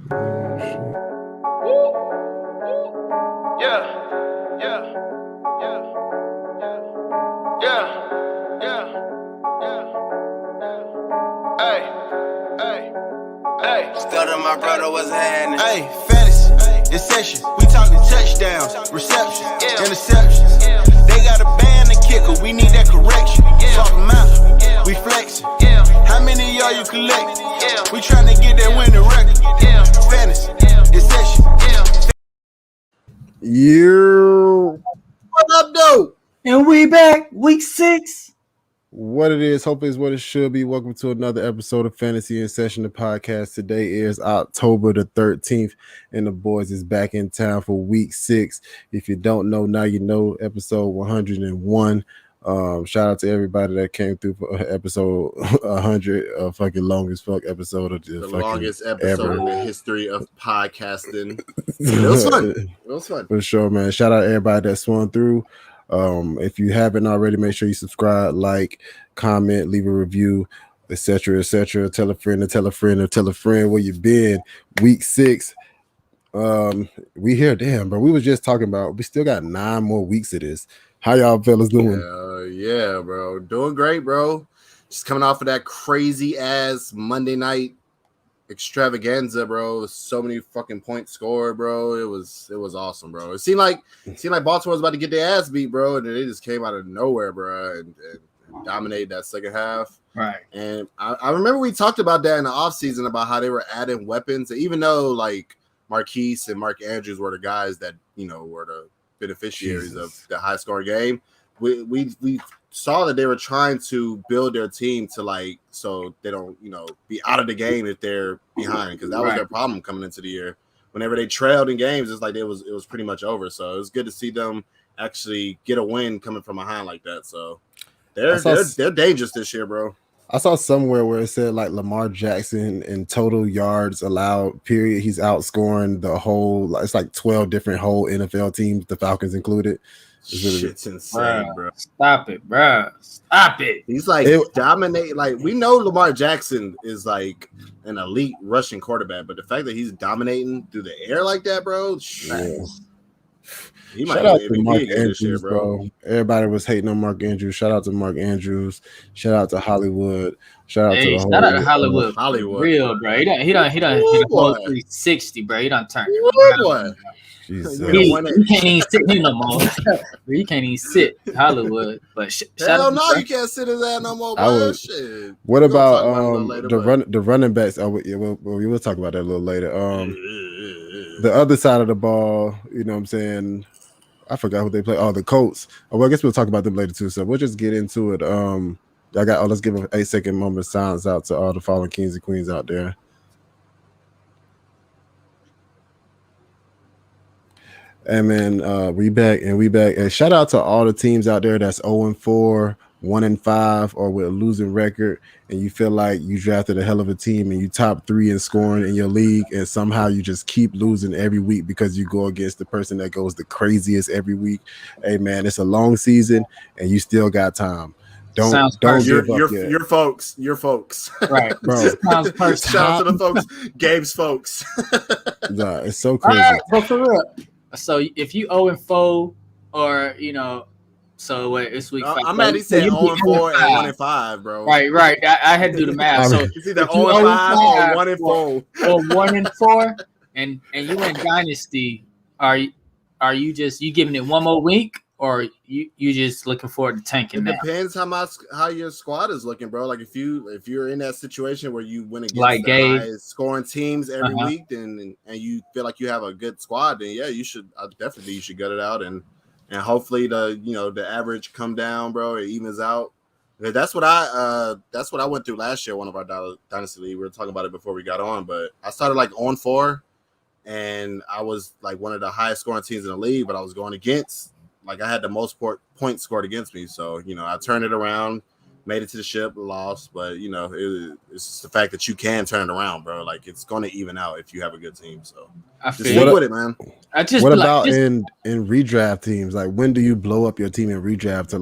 Stutter, my brother, what's happening? Hey, fantasy, this session, we talking touchdowns, receptions, interceptions. They got a ban the kicker, we need that correction. Talk them out, we flexing. How many of y'all you collect? We trying to get that winning record. Fantasy, this session. What up, though? And we back, week 6. What it is, hope is what it should be. Welcome to another episode of Fantasy in Session, the podcast. Today is October the 13th, and the boys is back in town for week 6. If you don't know, now you know, episode 101. Shout out to everybody that came through for episode 100, fucking longest fuck episode of the longest episode ever in the history of podcasting. It was fun. It was fun. For sure, man. Shout out to everybody that swung through. If you haven't already, make sure you subscribe, like, comment, leave a review, etc., etc. Tell a friend to tell a friend to tell a friend where you been. Week 6. We here, damn, bro. We was just talking about we still got 9 more weeks of this. How y'all fellas doing? Yeah, bro. Doing great, bro. Just coming off of that crazy ass Monday night extravaganza, bro. So many fucking points scored, bro. It was awesome, bro. It seemed like Baltimore was about to get their ass beat, bro, and then they just came out of nowhere, bro, and dominated that second half. Right. And I remember we talked about that in the offseason about how they were adding weapons, even though like Marquise and Mark Andrews were the guys that, you know, were the beneficiaries of the high scoring game. We saw that they were trying to build their team to like so they don't, you know, be out of the game if they're behind, because that was their problem coming into the year. Whenever they trailed in games, it's like it was pretty much over. So it was good to see them actually get a win coming from behind like that. So they're dangerous this year, bro. I saw somewhere where it said like Lamar Jackson in total yards allowed period, he's outscoring the whole, it's like 12 different whole NFL teams, the Falcons included. Shit's insane, bro. Stop it, bro. Stop it. He's like dominating. Like, we know Lamar Jackson is like an elite rushing quarterback, but the fact that he's dominating through the air like that, bro, he might shout out to be Mark MVP Andrews, this year, bro. Everybody was hating on Mark Andrews. Shout out to Mark Andrews. Shout out to Hollywood. Shout out to the whole. Shout out to Hollywood. Real, bro. He done hit a whole 360, bro. He done turned it around. He can't even sit here no more. He can't even sit Hollywood. But hell no, you can't sit his ass no more, bro. Shit. What about the running backs? We will talk about that a little later. The other side of the ball, you know what I'm saying? I forgot who they play. Oh, the Colts. Oh, well, I guess we'll talk about them later too. So we'll just get into it. Let's give an 8-second moment of silence out to all the fallen kings and queens out there. And man, we back. And shout out to all the teams out there that's 0-4, 1-5, or with a losing record, and you feel like you drafted a hell of a team and you top 3 in scoring in your league, and somehow you just keep losing every week because you go against the person that goes the craziest every week. Hey man, it's a long season and you still got time. Don't give up yet. Your folks. Right, bro. Sounds personal. Shout out to the folks, Gabe's folks. Nah, it's so crazy. Right, but for real. So if you 0-4, or you know, so wait, it's week 5. I'm at least saying 0-4 and 1-5, bro. Right. I had to do the math. So it's either 0-5 or 1-4. Or 1-4, and you in Dynasty, are you just giving it one more week, or you just looking forward to tanking? It depends how your squad is looking, bro. Like if you're in that situation where you win against like the highest scoring teams every week, and you feel like you have a good squad, then yeah, you should definitely gut it out, and hopefully the average come down, bro. It evens out. That's what I went through last year. One of our dynasty league. We were talking about it before we got on, but I started like 0-4, and I was like one of the highest scoring teams in the league, but I was going against. Like I had the most points scored against me, so I turned it around, made it to the ship, lost, but it's just the fact that you can turn it around, bro. Like it's going to even out if you have a good team. So just stick with it, man. What about in redraft teams? Like when do you blow up your team in redraft to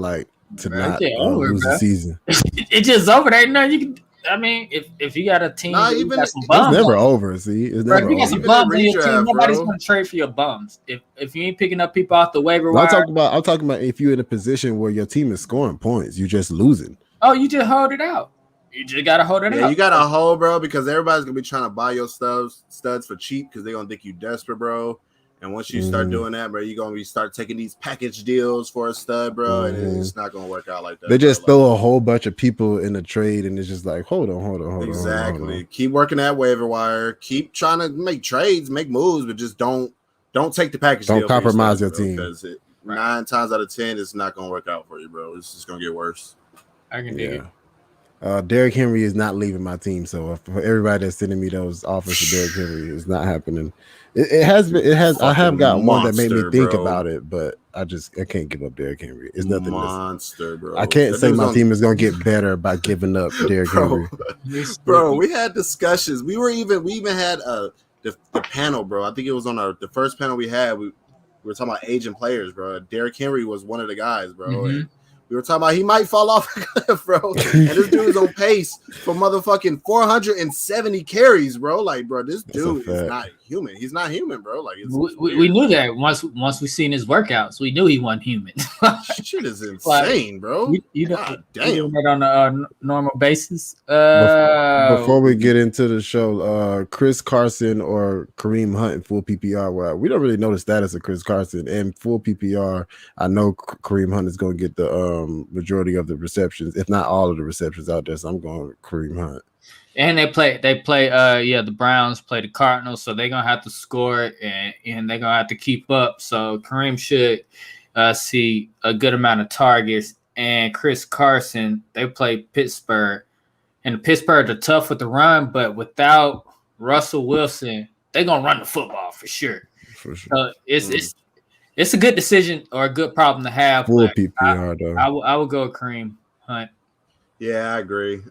not lose the season? It's just over there. No, you can. I mean, if you got a team, Nah, that you even got some It's bums, never over. See, it's bro, never if you got over. some Even bums in on your team, redraft, nobody's bro. going to trade for your bums. If you ain't picking up people off the waiver No, wire, I'm talking about if you're in a position where your team is scoring points, you're just losing. oh, you just hold it out. You just got to hold it out. Yeah, you got a hold, bro, because everybody's gonna be trying to buy your studs for cheap because they're gonna think you desperate, bro. And once you start doing that, bro, you're gonna start taking these package deals for a stud, bro, and it's not gonna work out like that. They just bro. throw a whole bunch of people in the trade, and it's just like, hold on. Exactly. Keep working that waiver wire. Keep trying to make trades, make moves, but just don't take the package. Don't deal compromise studs, your team. because 9 times out of 10, it's not gonna work out for you, bro. It's just gonna get worse. I can dig it. Derrick Henry is not leaving my team, so for everybody that's sending me those offers for Derrick Henry, it's not happening. It has. I have got one that made me think about it, but I can't give up Derrick Henry. It's nothing. Monster, bro. I can't say my team is gonna get better by giving up Derrick Henry. Bro, we had discussions. We even had the panel, bro. I think it was on the first panel we had. We were talking about aging players, bro. Derrick Henry was one of the guys, bro. And we were talking about he might fall off a cliff, bro. And this dude's on pace for motherfucking 470 carries, bro. Like, bro, this dude is not human. He's not human, bro. Like, we knew that once we seen his workouts, we knew he wasn't human. Shit is insane, bro. You know, damn. that on a normal basis. Before we get into the show, Chris Carson or Kareem Hunt in full PPR. Well, we don't really know the status of Chris Carson and full PPR. I know Kareem Hunt is going to get the majority of the receptions, if not all of the receptions out there. So I'm going with Kareem Hunt. And they play the Browns play the Cardinals, so they're gonna have to score and they're gonna have to keep up. So Kareem should see a good amount of targets. And Chris Carson, they play Pittsburgh, and Pittsburgh are tough with the run, but without Russell Wilson, they're gonna run the football for sure. So it's a good decision or a good problem to have. Full PPR though. I would go with Kareem Hunt. Yeah, I agree.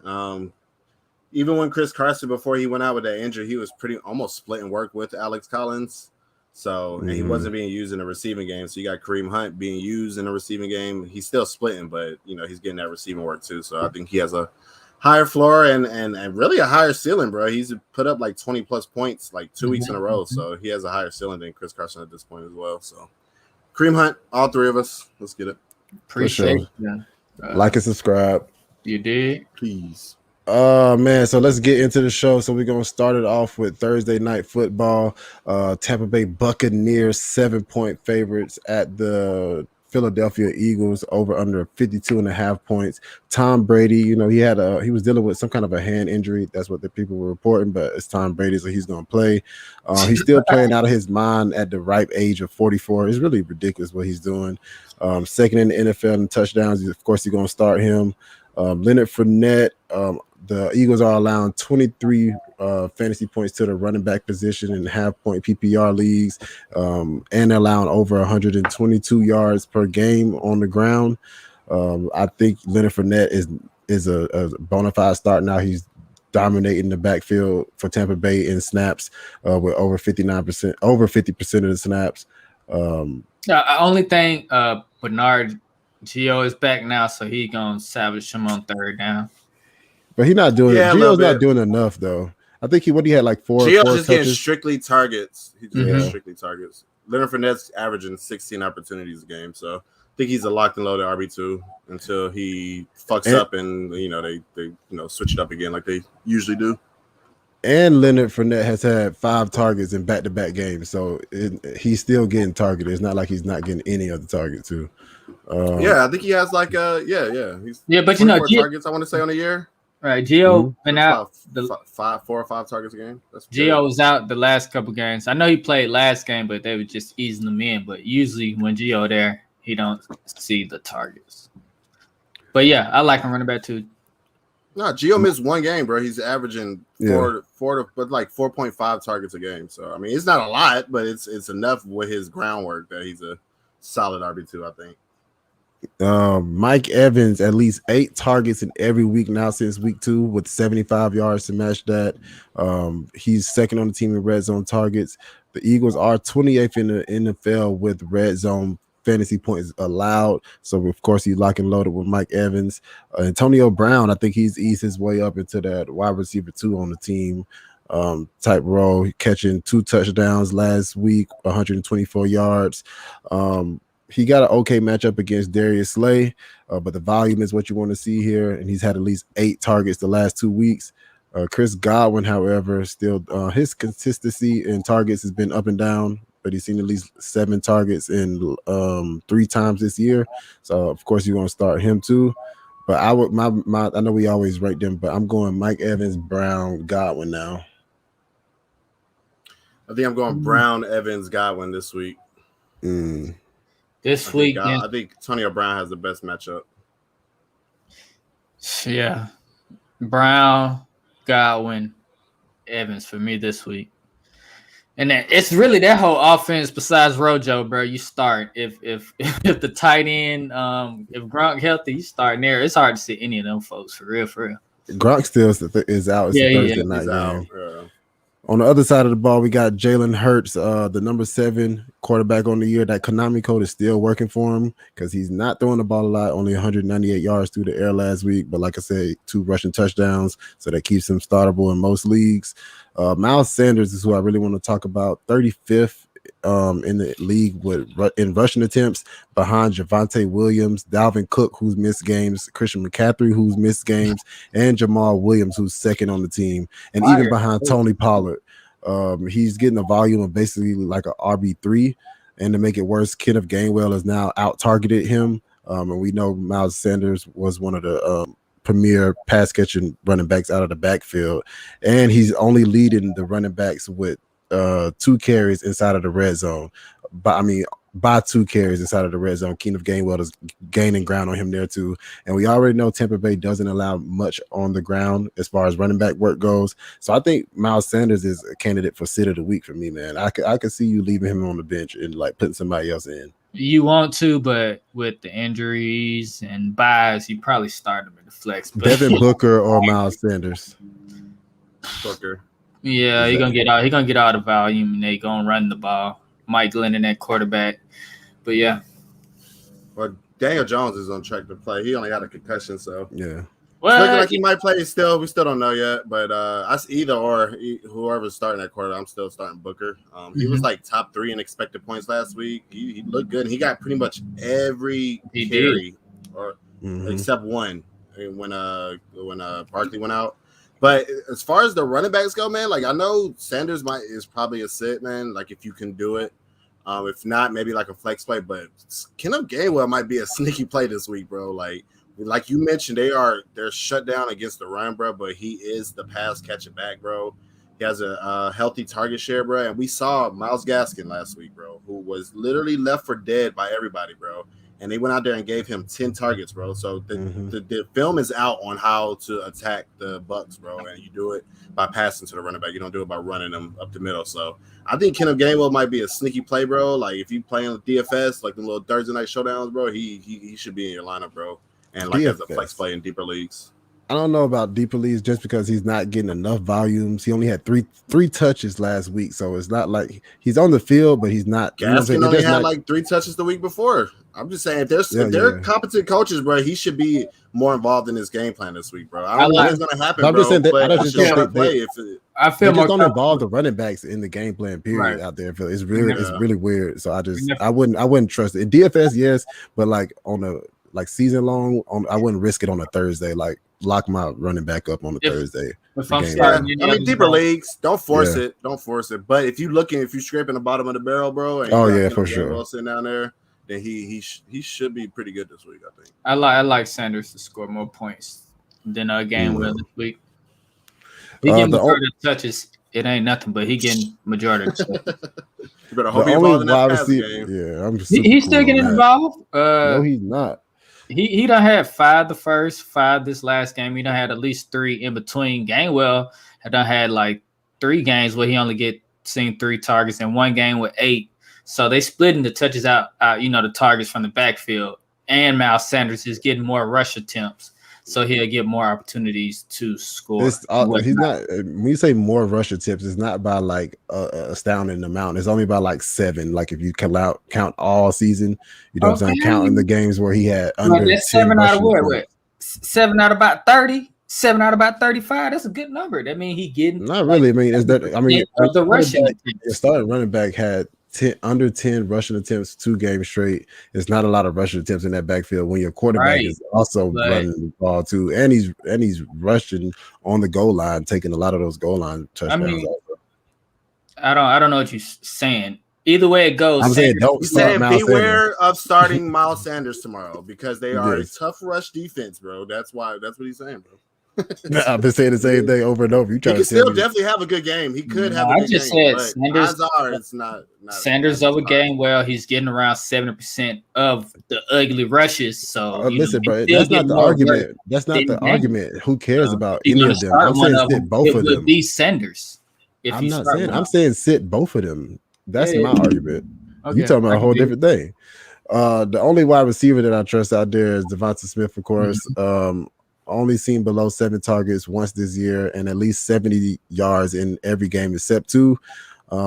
Even when Chris Carson, before he went out with that injury, he was almost splitting work with Alex Collins. So, and he wasn't being used in the receiving game. So you got Kareem Hunt being used in the receiving game. He's still splitting, but he's getting that receiving work too. So I think he has a higher floor and really a higher ceiling, bro. He's put up like 20 plus points like 2 weeks in a row. So he has a higher ceiling than Chris Carson at this point as well. So Kareem Hunt, all three of us. Let's get it. Appreciate it. Like and subscribe. You did? Please. Man, so let's get into the show. So we're gonna start it off with Thursday night football. Tampa Bay Buccaneers 7-point favorites at the Philadelphia Eagles, over under 52.5 points. Tom Brady, he was dealing with some kind of a hand injury. That's what the people were reporting, but it's Tom Brady, so he's gonna play. He's still playing out of his mind at the ripe age of 44. It's really ridiculous what he's doing. Second in the NFL in touchdowns. Of course, he's gonna start him. Leonard Fournette. The Eagles are allowing 23 fantasy points to the running back position in half-point PPR leagues, and they're allowing over 122 yards per game on the ground. I think Leonard Fournette is a bona fide start now. He's dominating the backfield for Tampa Bay in snaps with over 50% of the snaps. Only thing, Bernard Gio is back now, so he's gonna salvage him on third down. But he's not doing it. Gio's not doing enough though. I think he had like four. Gio's just touches. Getting strictly targets. He's just getting strictly targets. Leonard Fournette's averaging 16 opportunities a game, so I think he's a locked and loaded RB2 until he fucks up and they switch it up again like they usually do. And Leonard Fournette has had 5 targets in back-to-back games, so he's still getting targeted. It's not like he's not getting any other target too. I think he has like but targets I want to say on a year. Right, Gio been out 4 or 5 targets a game. Gio was out the last couple games. I know he played last game, but they were just easing him in. But usually when Gio there, he don't see the targets. But yeah, I like him running back too. No, Gio missed 1 game, bro. He's averaging 4.5 targets a game. So I mean, it's not a lot, but it's enough with his groundwork that he's a solid RB2, I think. Mike Evans, at least 8 targets in every week now since week 2 with 75 yards to match that. He's second on the team in red zone targets. The Eagles are 28th in the NFL with red zone fantasy points allowed. So of course he's lock and loaded with Mike Evans. Antonio Brown, I think he's eased his way up into that wide receiver 2 on the team type role, catching 2 touchdowns last week, 124 yards. He got an okay matchup against Darius Slay, but the volume is what you want to see here, and he's had at least 8 targets the last 2 weeks. Chris Godwin, however, still his consistency in targets has been up and down, but he's seen at least 7 targets in 3 times this year. So of course you want to start him too. But I would I know we always rate them, but I'm going Mike Evans, Brown, Godwin now. I think I'm going Brown, Evans, Godwin this week. This week, I think Antonio Brown has the best matchup. Yeah, Brown, Godwin, Evans for me this week. And then it's really that whole offense besides Rojo, bro. You start if the tight end, if Gronk healthy, you start there. It's hard to see any of them folks for real. Gronk still is out. It's a Thursday night game. Out. On the other side of the ball, we got Jalen Hurts, the number 7 quarterback on the year. That Konami code is still working for him because he's not throwing the ball a lot, only 198 yards through the air last week. But like I said, 2 rushing touchdowns, so that keeps him startable in most leagues. Miles Sanders is who I really want to talk about, 35th in the league in rushing attempts, behind Devonte Williams, Dalvin Cook, who's missed games, Christian McCaffrey, who's missed games, and Jamal Williams, who's second on the team, and even behind Tony Pollard. He's getting a volume of basically like a RB3, and to make it worse, Kenneth Gainwell has now out-targeted him, and we know Miles Sanders was one of the premier pass catching running backs out of the backfield, and he's only leading the running backs with 2 carries inside of the red zone. By 2 carries inside of the red zone. Keenan Gainwell is gaining ground on him there too. And we already know Tampa Bay doesn't allow much on the ground as far as running back work goes. So I think Miles Sanders is a candidate for sit of the week for me, man. I could see you leaving him on the bench and like putting somebody else in. You want to, but with the injuries and buys, you probably start him in the flex. But Devin Booker or Miles Sanders? Booker. Yeah, he's gonna get all the volume, and they gonna run the ball. Mike Glennon at quarterback. But yeah. Well, Daniel Jones is on track to play. He only had a concussion, so yeah. Well, looking like he might play still. We still don't know yet, but either or whoever's starting that quarter, I'm still starting Booker. He was like top 3 in expected points last week. He looked good. And he got pretty much every carry, except one when Barkley went out. But as far as the running backs go, man, like I know Sanders is probably a sit, man. Like if you can do it, if not, maybe like a flex play. But Kenneth Gainwell might be a sneaky play this week, bro. Like you mentioned, they're shut down against the run, bro. But he is the pass catching back, bro. He has a healthy target share, bro. And we saw Myles Gaskin last week, bro, who was literally left for dead by everybody, bro. And they went out there and gave him 10 targets, bro. So the film is out on how to attack the Bucs, bro. And you do it by passing to the running back. You don't do it by running them up the middle. So I think Kenneth Gainwell might be a sneaky play, bro. Like if you playing with DFS, like the little Thursday night showdowns, bro, he should be in your lineup, bro. And like DFS. As a flex play in deeper leagues. I don't know about deeper leagues just because he's not getting enough volumes. He only had three touches last week, so it's not like he's on the field, but he's not. Gaskin only had like 3 touches the week before. I'm just saying, if they're competent coaches, bro, he should be more involved in his game plan this week, bro. I don't know what's going to happen, bro. I'm just saying I feel more don't involve the running backs in the game plan period out there. It's really weird. So I wouldn't trust it. In DFS, yes, but like on a season long, I wouldn't risk it on a Thursday. Like lock my running back up on a Thursday. If I'm starting, I mean, deeper leagues, don't force it. Don't force it. But if you're scraping the bottom of the barrel, bro, and for sure, sitting down there, then he should be pretty good this week, I think. I like Sanders to score more points than a game this week. He getting majority of touches. It ain't nothing, but he getting majority of touches. You better hope he's involved in that pass game. Yeah, I'm just. He's still getting involved. No, he's not. He done had 5 the first, 5 this last game. He done had at least 3 in between. Gainwell had like 3 games where he only seen 3 targets and 1 game with 8. So they splitting the touches out, the targets from the backfield. And Miles Sanders is getting more rush attempts. so he'll get more opportunities to score. He's not. When you say more rush attempts, it's not by like a astounding amount. It's only by like 7. Like if you count all season, you know what I'm saying? Counting the games where he had under 10 7 out of what? 7 out of about 30. 7 out of about 35. That's a good number. That means he getting not really. I mean, the rushing. The starting running back had under 10 rushing attempts 2 games straight. It's not a lot of rushing attempts in that backfield when your quarterback is also running the ball too, and he's rushing on the goal line, taking a lot of those goal line touchdowns. I mean, I don't know what you're saying. Either way it goes, I'm saying don't start Miles beware Sanders. of starting Miles Sanders tomorrow because they are a tough rush defense, bro. That's what he's saying, bro. I've been saying the same thing over and over. You can still definitely have a good game. He could have. I just said Sanders. It's not Sanders over game. Well, he's getting around 70% of the ugly rushes. So listen, bro, that's not the argument. That's not the argument. Who cares about any of them? I'm saying sit both of them. It would be Sanders. I'm not saying. I'm saying sit both of them. That's my argument. Okay. You talking about a whole different thing. The only wide receiver that I trust out there is Devonta Smith, of course. Only seen below 7 targets once this year and at least 70 yards in every game except 2.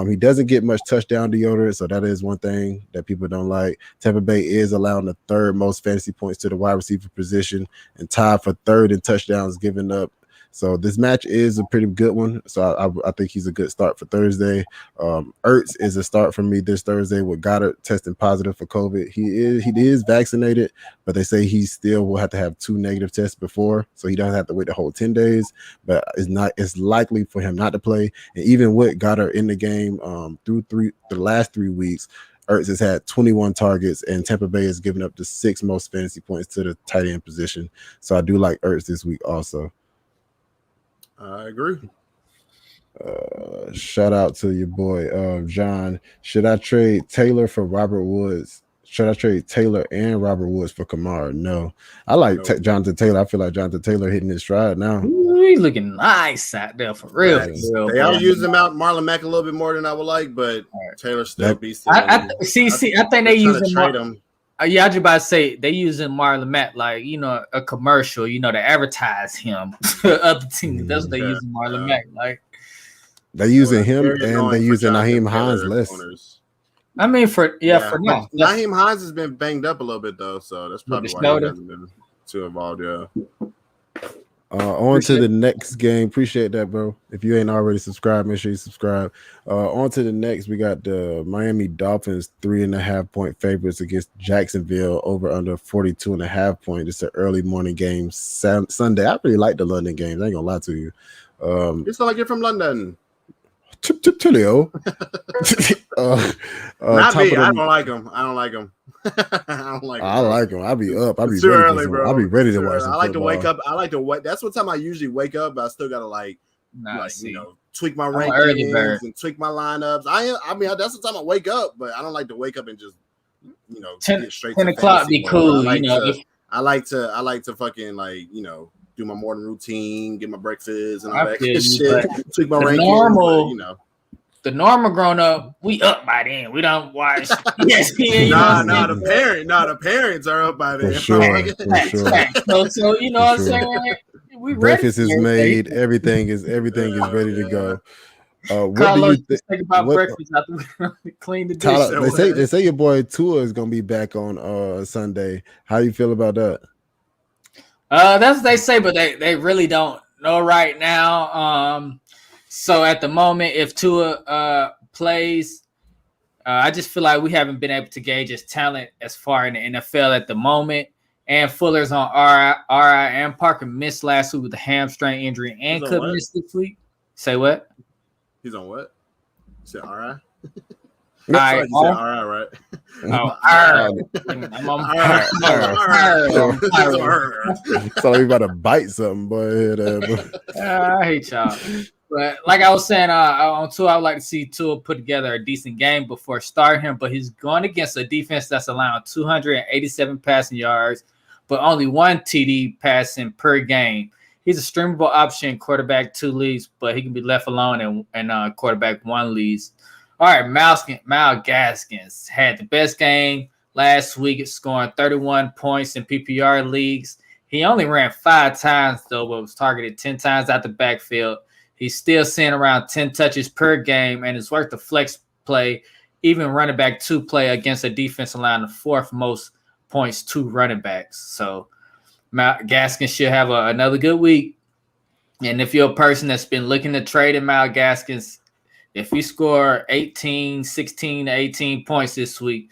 He doesn't get much touchdown deodorant, so that is one thing that people don't like. Tampa Bay is allowing the 3rd most fantasy points to the wide receiver position and tied for 3rd in touchdowns given up. So this match is a pretty good one. So I think he's a good start for Thursday. Ertz is a start for me this Thursday with Goddard testing positive for COVID. He is vaccinated, but they say he still will have to have 2 negative tests before, so he doesn't have to wait the whole 10 days. But it's likely for him not to play. And even with Goddard in the game through the last 3 weeks, Ertz has had 21 targets, and Tampa Bay has given up the 6th most fantasy points to the tight end position. So I do like Ertz this week also. I agree. Shout out to your boy John. Should I trade Taylor for Robert Woods? Should I trade Taylor and Robert Woods for Kamara? No. I like Jonathan Taylor. I feel like Jonathan Taylor hitting his stride now. Ooh, he's looking nice out there for real. They are using out Marlon Mack a little bit more than I would like, but Taylor still beats him. I think they using him. Yeah, I just about to say they using Marlon Mack like a commercial, to advertise him. Other teams, that's what they using Marlon Mack like. They using him and they using Nyheim Hines less. I mean, for now, Nyheim Hines has been banged up a little bit though, so that's probably why he hasn't been too involved. Yeah. On to the next game. Appreciate that, bro. If you ain't already subscribed, make sure you subscribe. On to the next. We got the Miami Dolphins 3.5-point favorites against Jacksonville over under 42.5 points. It's an early morning game Sunday. I really like the London games. I ain't gonna lie to you. It's not like you're from London. Tulio. Not me. I don't like them. I like them. I like them. I'll be up. I'll be too ready early, bro. I'll be ready to watch. I like to wake up. That's what time I usually wake up. But I still gotta tweak my rankings and tweak my lineups. I mean, that's the time I wake up. But I don't like to wake up and just get straight 10 to o'clock be cool. I like to fucking do my morning routine, get my breakfast and all that shit. Tweak my rankings. The normal grown up, we up by then. We don't watch. The parents are up by then. For sure. So what I'm saying? Breakfast is made. Everything is ready to go. What do you think about breakfast after we clean the dish? They say your boy Tua is gonna be back on Sunday. How you feel about that? That's what they say, but they really don't know right now. So at the moment, if Tua plays, I just feel like we haven't been able to gauge his talent as far in the NFL at the moment. And Fuller's on RI, and Parker missed last week with a hamstring injury and could miss this week. Say what? He's on what? You said RI? You said RI, right? I'm on So you about to bite something, boy. I hate y'all. But like I was saying, on Tua, I would like to see Tua put together a decent game before starting him. But he's going against a defense that's allowing 287 passing yards, but only 1 TD passing per game. He's a streamable option, quarterback 2 leagues, but he can be left alone and quarterback 1 leagues. All right, Myles Gaskins had the best game last week, scoring 31 points in PPR leagues. He only ran 5 times, though, but was targeted 10 times out the backfield. He's still seeing around 10 touches per game, and it's worth the flex play, even running back 2 play against a defense allowing the 4th most points to running backs. So Gaskins should have another good week. And if you're a person that's been looking to trade in Myles Gaskins, if you score 16 to 18 points this week,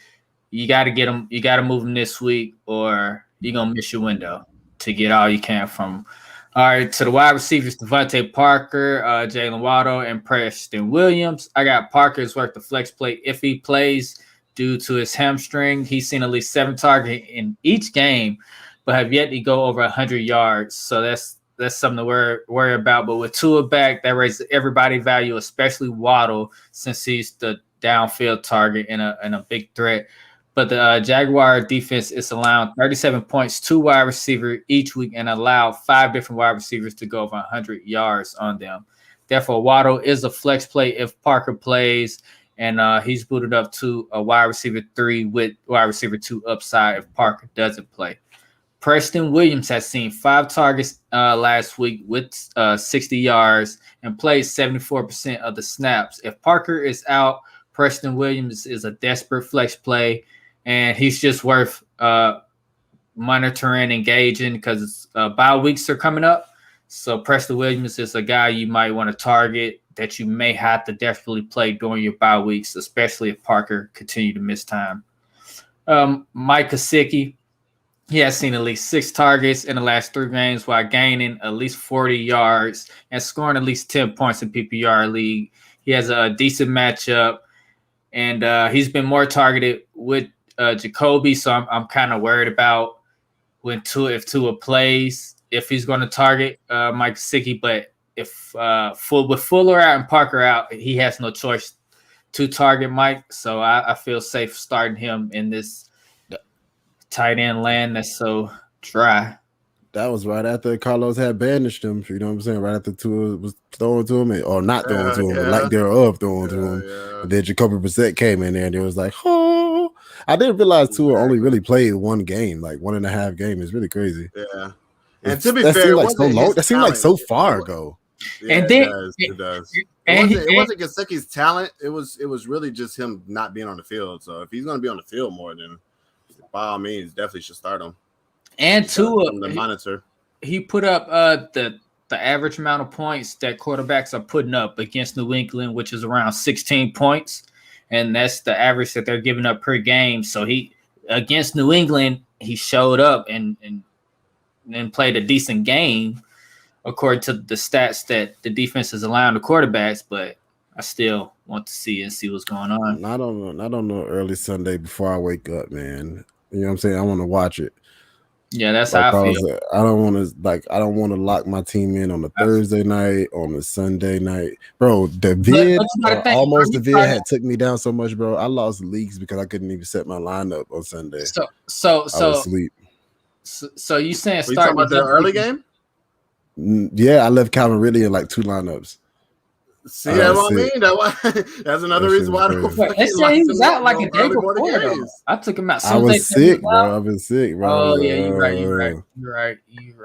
you got to get him. You got to move him this week, or you're going to miss your window to get all you can from him. All right, to the wide receivers, Devonta Parker, Jalen Waddle, and Preston Williams. I got Parker's worth the flex play if he plays due to his hamstring. He's seen at least 7 targets in each game, but have yet to go over 100 yards. So that's something to worry about. But with Tua back, that raises everybody's value, especially Waddle, since he's the downfield target and a big threat. But the Jaguar defense is allowing 37 points to wide receiver each week and allowed 5 different wide receivers to go over 100 yards on them. Therefore, Waddle is a flex play if Parker plays, and he's booted up to a wide receiver 3 with wide receiver 2 upside if Parker doesn't play. Preston Williams has seen 5 targets last week with 60 yards and played 74% of the snaps. If Parker is out, Preston Williams is a desperate flex play. And he's just worth monitoring, engaging, because bye weeks are coming up. So Preston Williams is a guy you might want to target that you may have to desperately play during your bye weeks, especially if Parker continue to miss time. Mike Kasich, he has seen at least 6 targets in the last 3 games while gaining at least 40 yards and scoring at least 10 points in PPR league. He has a decent matchup, and he's been more targeted with Jacoby, so I'm kind of worried about if Tua plays, if he's going to target Mike Gesicki. But if with Fuller out and Parker out, he has no choice to target Mike. So I feel safe starting him in this tight end land that's so dry. That was right after Carlos had banished him. You know what I'm saying? Right after Tua was throwing to him, or not throwing to him, but like thereof throwing to him. Yeah. And then Jacoby Brissett came in there, and it was like, oh. I didn't realize Tua only really played 1 game, like 1.5 game. It's really crazy. Yeah, and to be fair, like so long. That seemed like so far ago. Yeah, and then it does. It wasn't Gesicki's talent. It was really just him not being on the field. So if he's going to be on the field more, then by all means, definitely should start him. And Tua, the monitor, he put up the average amount of points that quarterbacks are putting up against New England, which is around 16 points. And that's the average that they're giving up per game. So he against New England, he showed up and played a decent game according to the stats that the defense is allowing the quarterbacks. But I still want to see what's going on. I don't know early Sunday before I wake up, man. You know what I'm saying? I want to watch it. Yeah, that's how I feel. I don't want to lock my team in on a Thursday night, on a Sunday night, bro. The vid had took me down so much, bro. I lost leagues because I couldn't even set my lineup on Sunday. So I was asleep. So you saying start? You talking about the early game? Yeah, I left Calvin Ridley in like 2 lineups. See, that's what I mean. That's another reason why I don't They say he was out like a day before, though. I took him out. I was sick, bro. I've been sick, bro. Oh yeah, you're right. Well,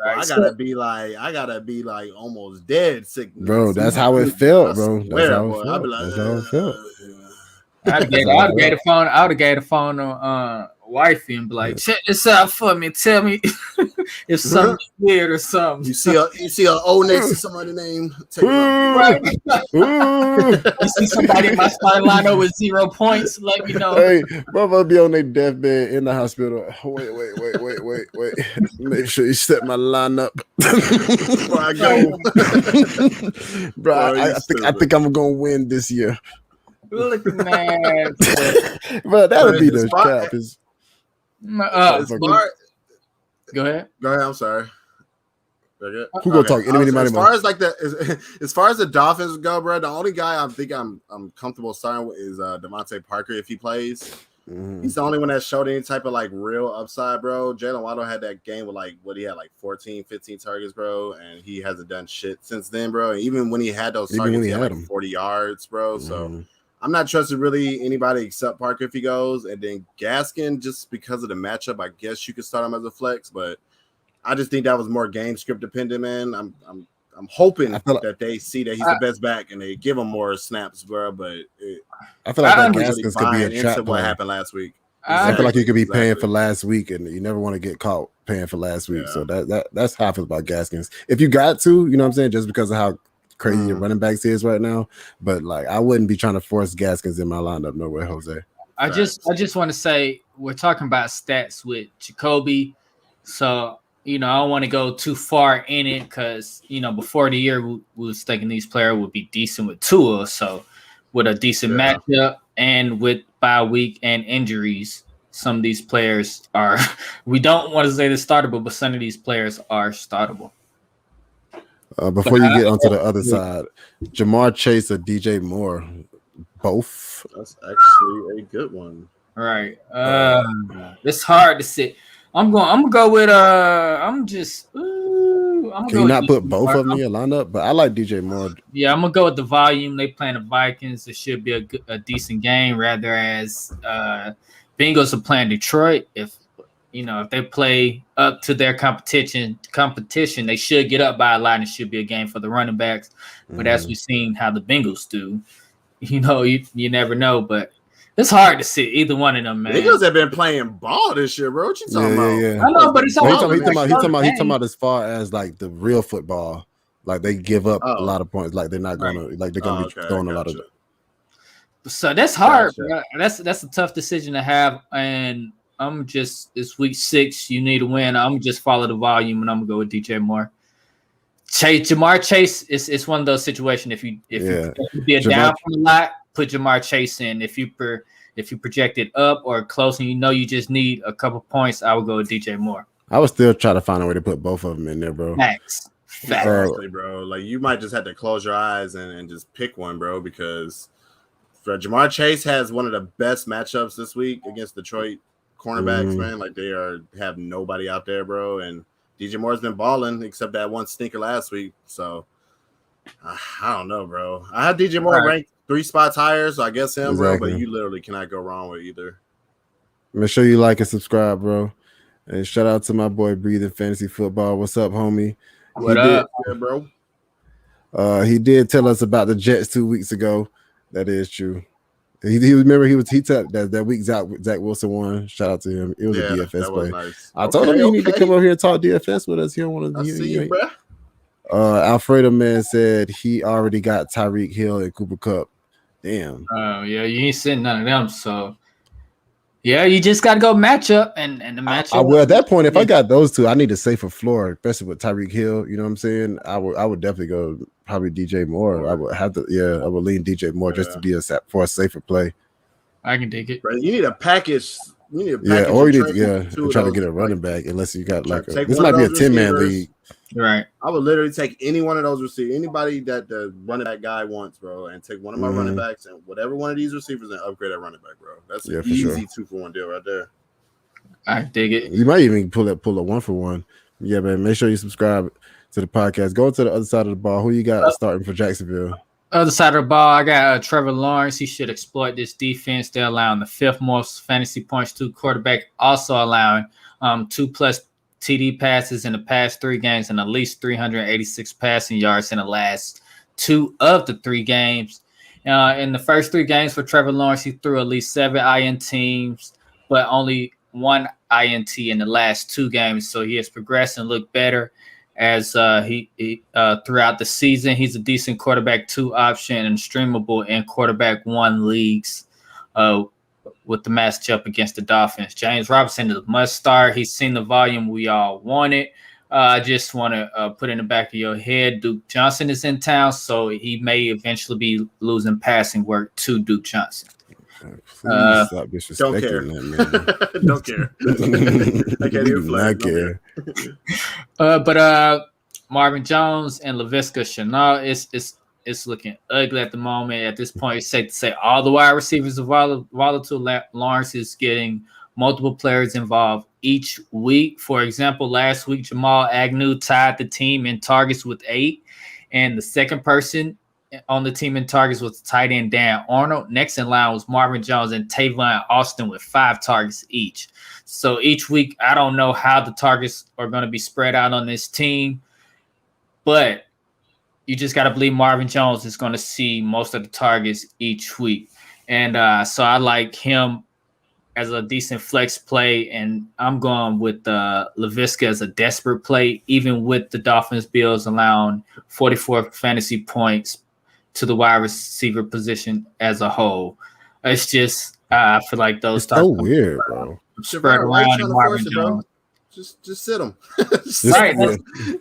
I gotta be like almost dead sick, bro. That's how it felt, bro. That's how it felt. I would have gave the phone on wifey and be like, check this out for me. Tell me if something weird or something. You see a O next to somebody's name. You see somebody in my starting lineup with 0 points, let me know. Hey, brother, be on their deathbed in the hospital. Wait. Make sure you set my lineup. Bro, I think I'm gonna win this year. Look, man. Bro, that'll be the trap. Go ahead. I'm sorry. Who gonna talk? As far as the Dolphins go, bro, the only guy I think I'm comfortable starting with is Devonta Parker if he plays. Mm-hmm. He's the only one that showed any type of like real upside, bro. Jalen Waddle had that game with he had 14, 15 targets, bro, and he hasn't done shit since then, bro. And even when he had those targets, he had 40 yards, bro. Mm-hmm. So I'm not trusting really anybody except Parker if he goes. And then Gaskin, just because of the matchup, I guess you could start him as a flex, but I just think that was more game script dependent, man. I'm hoping that they see that he's the best back and they give him more snaps, bro. But I feel like that really Gaskins could be a trap play. What happened last week? I feel like you could be paying for last week, and you never want to get caught paying for last week. Yeah. So that's how I feel about Gaskins. If you got to, you know what I'm saying, just because of how crazy your running backs is right now. But like, I wouldn't be trying to force Gaskins in my lineup nowhere, Jose. I just want to say we're talking about stats with Jacoby, so I don't want to go too far in it because before the year we was thinking these players would be decent with Tua, so with a decent matchup and with bye week and injuries, some of these players are. We don't want to say they're startable, but some of these players are startable. Before you get onto the other side, Jamar Chase or DJ Moore, both. That's actually a good one. All right. It's hard to sit. I'm gonna go with Can you not put both of them in your lineup? But I like DJ Moore. Yeah, I'm gonna go with the volume. They playing the Vikings. It should be a decent game. Rather as Bengals are playing Detroit. If they play up to their competition, they should get up by a lot. And it should be a game for the running backs. But as we've seen how the Bengals do, you never know. But it's hard to see either one of them, man. Bengals have been playing ball this year, bro. What you talking about? Yeah. I know, but it's all He's talking about as far as like the real football. Like they give up a lot of points. Like they're not gonna be throwing a lot of. So that's hard. Bro. That's a tough decision to have, and it's week 6. You need to win. I'm just follow the volume, and I'm gonna go with DJ Moore. Jamar Chase is one of those situations. If you be a down from a lot, put Jamar Chase in. If you project it up or close, and you just need a couple points, I would go with DJ Moore. I would still try to find a way to put both of them in there, bro. Facts. Exactly, bro. Like you might just have to close your eyes and just pick one, bro, because Jamar Chase has one of the best matchups this week against Detroit cornerbacks, man. Like they have nobody out there, bro, and DJ Moore's been balling except that one stinker last week. So I don't know, bro. I had DJ Moore ranked 3 spots higher, so I guess him, bro. But you literally cannot go wrong with either. Make sure you like and subscribe, bro. And shout out to my boy Breathing Fantasy Football. What's up, homie? What up, bro? He did tell us about the Jets 2 weeks ago. That is true. He took that week Zach Wilson won. Shout out to him. It was a DFS play. Nice. I told him he need to come over here and talk DFS with us. He don't want to. See you, bro. Alfredo man said he already got Tyreek Hill and Cooper Kupp. Damn. Oh yeah, you ain't sitting none of them. So yeah, you just got to go matchup and the matchup. Well, at that point, if I got those two, I need a safer floor, especially with Tyreek Hill. You know what I'm saying? I would definitely go probably DJ Moore. I would have to. Yeah, I would lean DJ Moore just to be for a safer play. I can dig it. Bro, you need a package. Or you need try to get a running back unless you got like this might be a 10-man league. Right. I would literally take any one of those receivers, anybody that the running back guy wants, bro, and take one of my running backs and whatever one of these receivers and upgrade that running back, bro. That's an easy 2-for-1 deal right there. I dig it. You might even pull a 1-for-1. Yeah, man. Make sure you subscribe to the podcast. Go to the other side of the ball. Who you got starting for Jacksonville? Other side of the ball, I got Trevor Lawrence. He should exploit this defense. They're allowing the 5th most fantasy points to quarterback, also allowing 2+ TD passes in the past 3 games and at least 386 passing yards in the last 2 of the 3 games. In the first 3 games for Trevor Lawrence, he threw at least 7 INTs, but only 1 INT in the last 2 games. So he has progressed and looked better as he throughout the season. He's a decent quarterback 2 option and streamable in quarterback 1 leagues with the matchup against the Dolphins. James Robinson is a must start. He's seen the volume we all wanted. I just want to put in the back of your head, Duke Johnson is in town, so he may eventually be losing passing work to Duke Johnson. Please stop disrespecting that, man. Don't care. I can't even not care. But Marvin Jones and Laviska Shenault, it's looking ugly at the moment. At this point, it's safe to say all the wide receivers are volatile. Lawrence is getting multiple players involved each week. For example, last week, Jamal Agnew tied the team in targets with 8. And the second person on the team in targets was tight end Dan Arnold. Next in line was Marvin Jones and Tavon Austin with 5 targets each. So each week, I don't know how the targets are going to be spread out on this team, but you just got to believe Marvin Jones is going to see most of the targets each week. And so I like him as a decent flex play, and I'm going with Laviska as a desperate play, even with the Dolphins Bills allowing 44 fantasy points to the wide receiver position as a whole. It's just I feel like those. It's so weird, bro. Spread around in Marvin Jones. Just sit them. Right.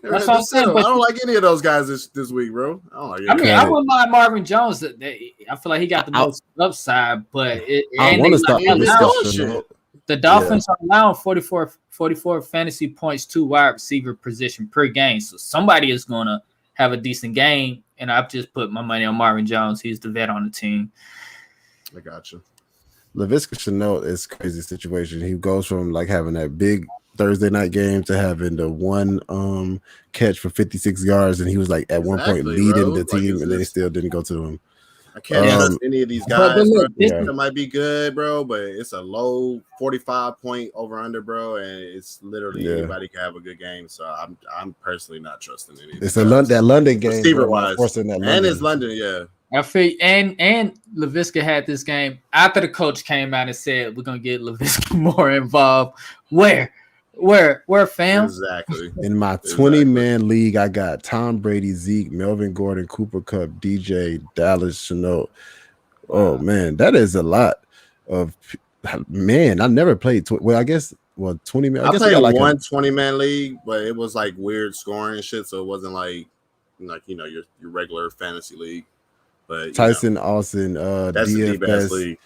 That's what I'm saying. I don't like any of those guys this week, bro. I don't like I mean, I wouldn't mind Marvin Jones. I feel like he got the most upside, but I want to stop the discussion. The Dolphins are allowing 44 fantasy points to wide receiver position per game. So somebody is going to have a decent game, and I've just put my money on Marvin Jones. He's the vet on the team. I got you. Laviska Shenault is a crazy situation. He goes from like having that big Thursday night game to having the one catch for 56 yards, and he was like at one point leading the team, and then he still didn't go to him. I can't trust any of these guys. It might be good, bro, but it's a low 45 point over under, bro, and it's literally anybody can have a good game. So I'm personally not trusting any. It's that London game, receiver wise, and it's London, yeah. I feel and Laviska had this game after the coach came out and said we're gonna get Laviska more involved. Where, fam? Exactly. In my 20-man league, I got Tom Brady, Zeke, Melvin Gordon, Cooper Kupp, DJ, Dallas, Shenault. Oh man, that is a lot of man. I never played. 20 man. I guess I played like one 20-man league, but it was like weird scoring and shit, so it wasn't like your regular fantasy league. But Tyson Austin, that's the best league.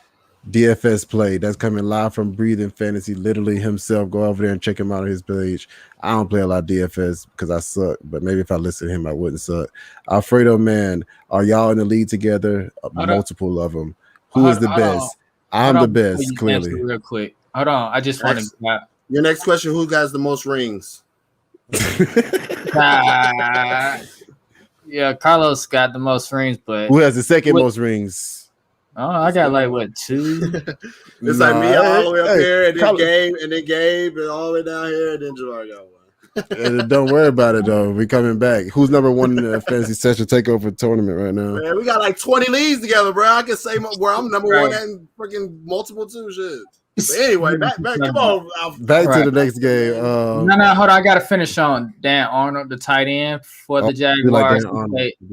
DFS play that's coming live from Breathing Fantasy. Literally himself. Go over there and check him out on his page. I don't play a lot of DFS because I suck, but maybe if I listen to him, I wouldn't suck. Alfredo, man, are y'all in the league together? Multiple of them. Who is the best? I'm the best, clearly. Real quick. Hold on. I just want to. Your next question: who has the most rings? Yeah, Carlos got the most rings, but who has the second most rings? Oh, I got like what 2? It's like me all the way up here, and then Gabe, and all the way down here, and then Jamar got one. Don't worry about it though. We coming back. Who's number one in the fantasy session takeover tournament right now? Man, we got like 20 leagues together, bro. I can say where I'm number one and freaking multiple too. Shit. But anyway, back come on. Back to the next game. No, hold on. I got to finish on Dan Arnold, the tight end for the Jaguars.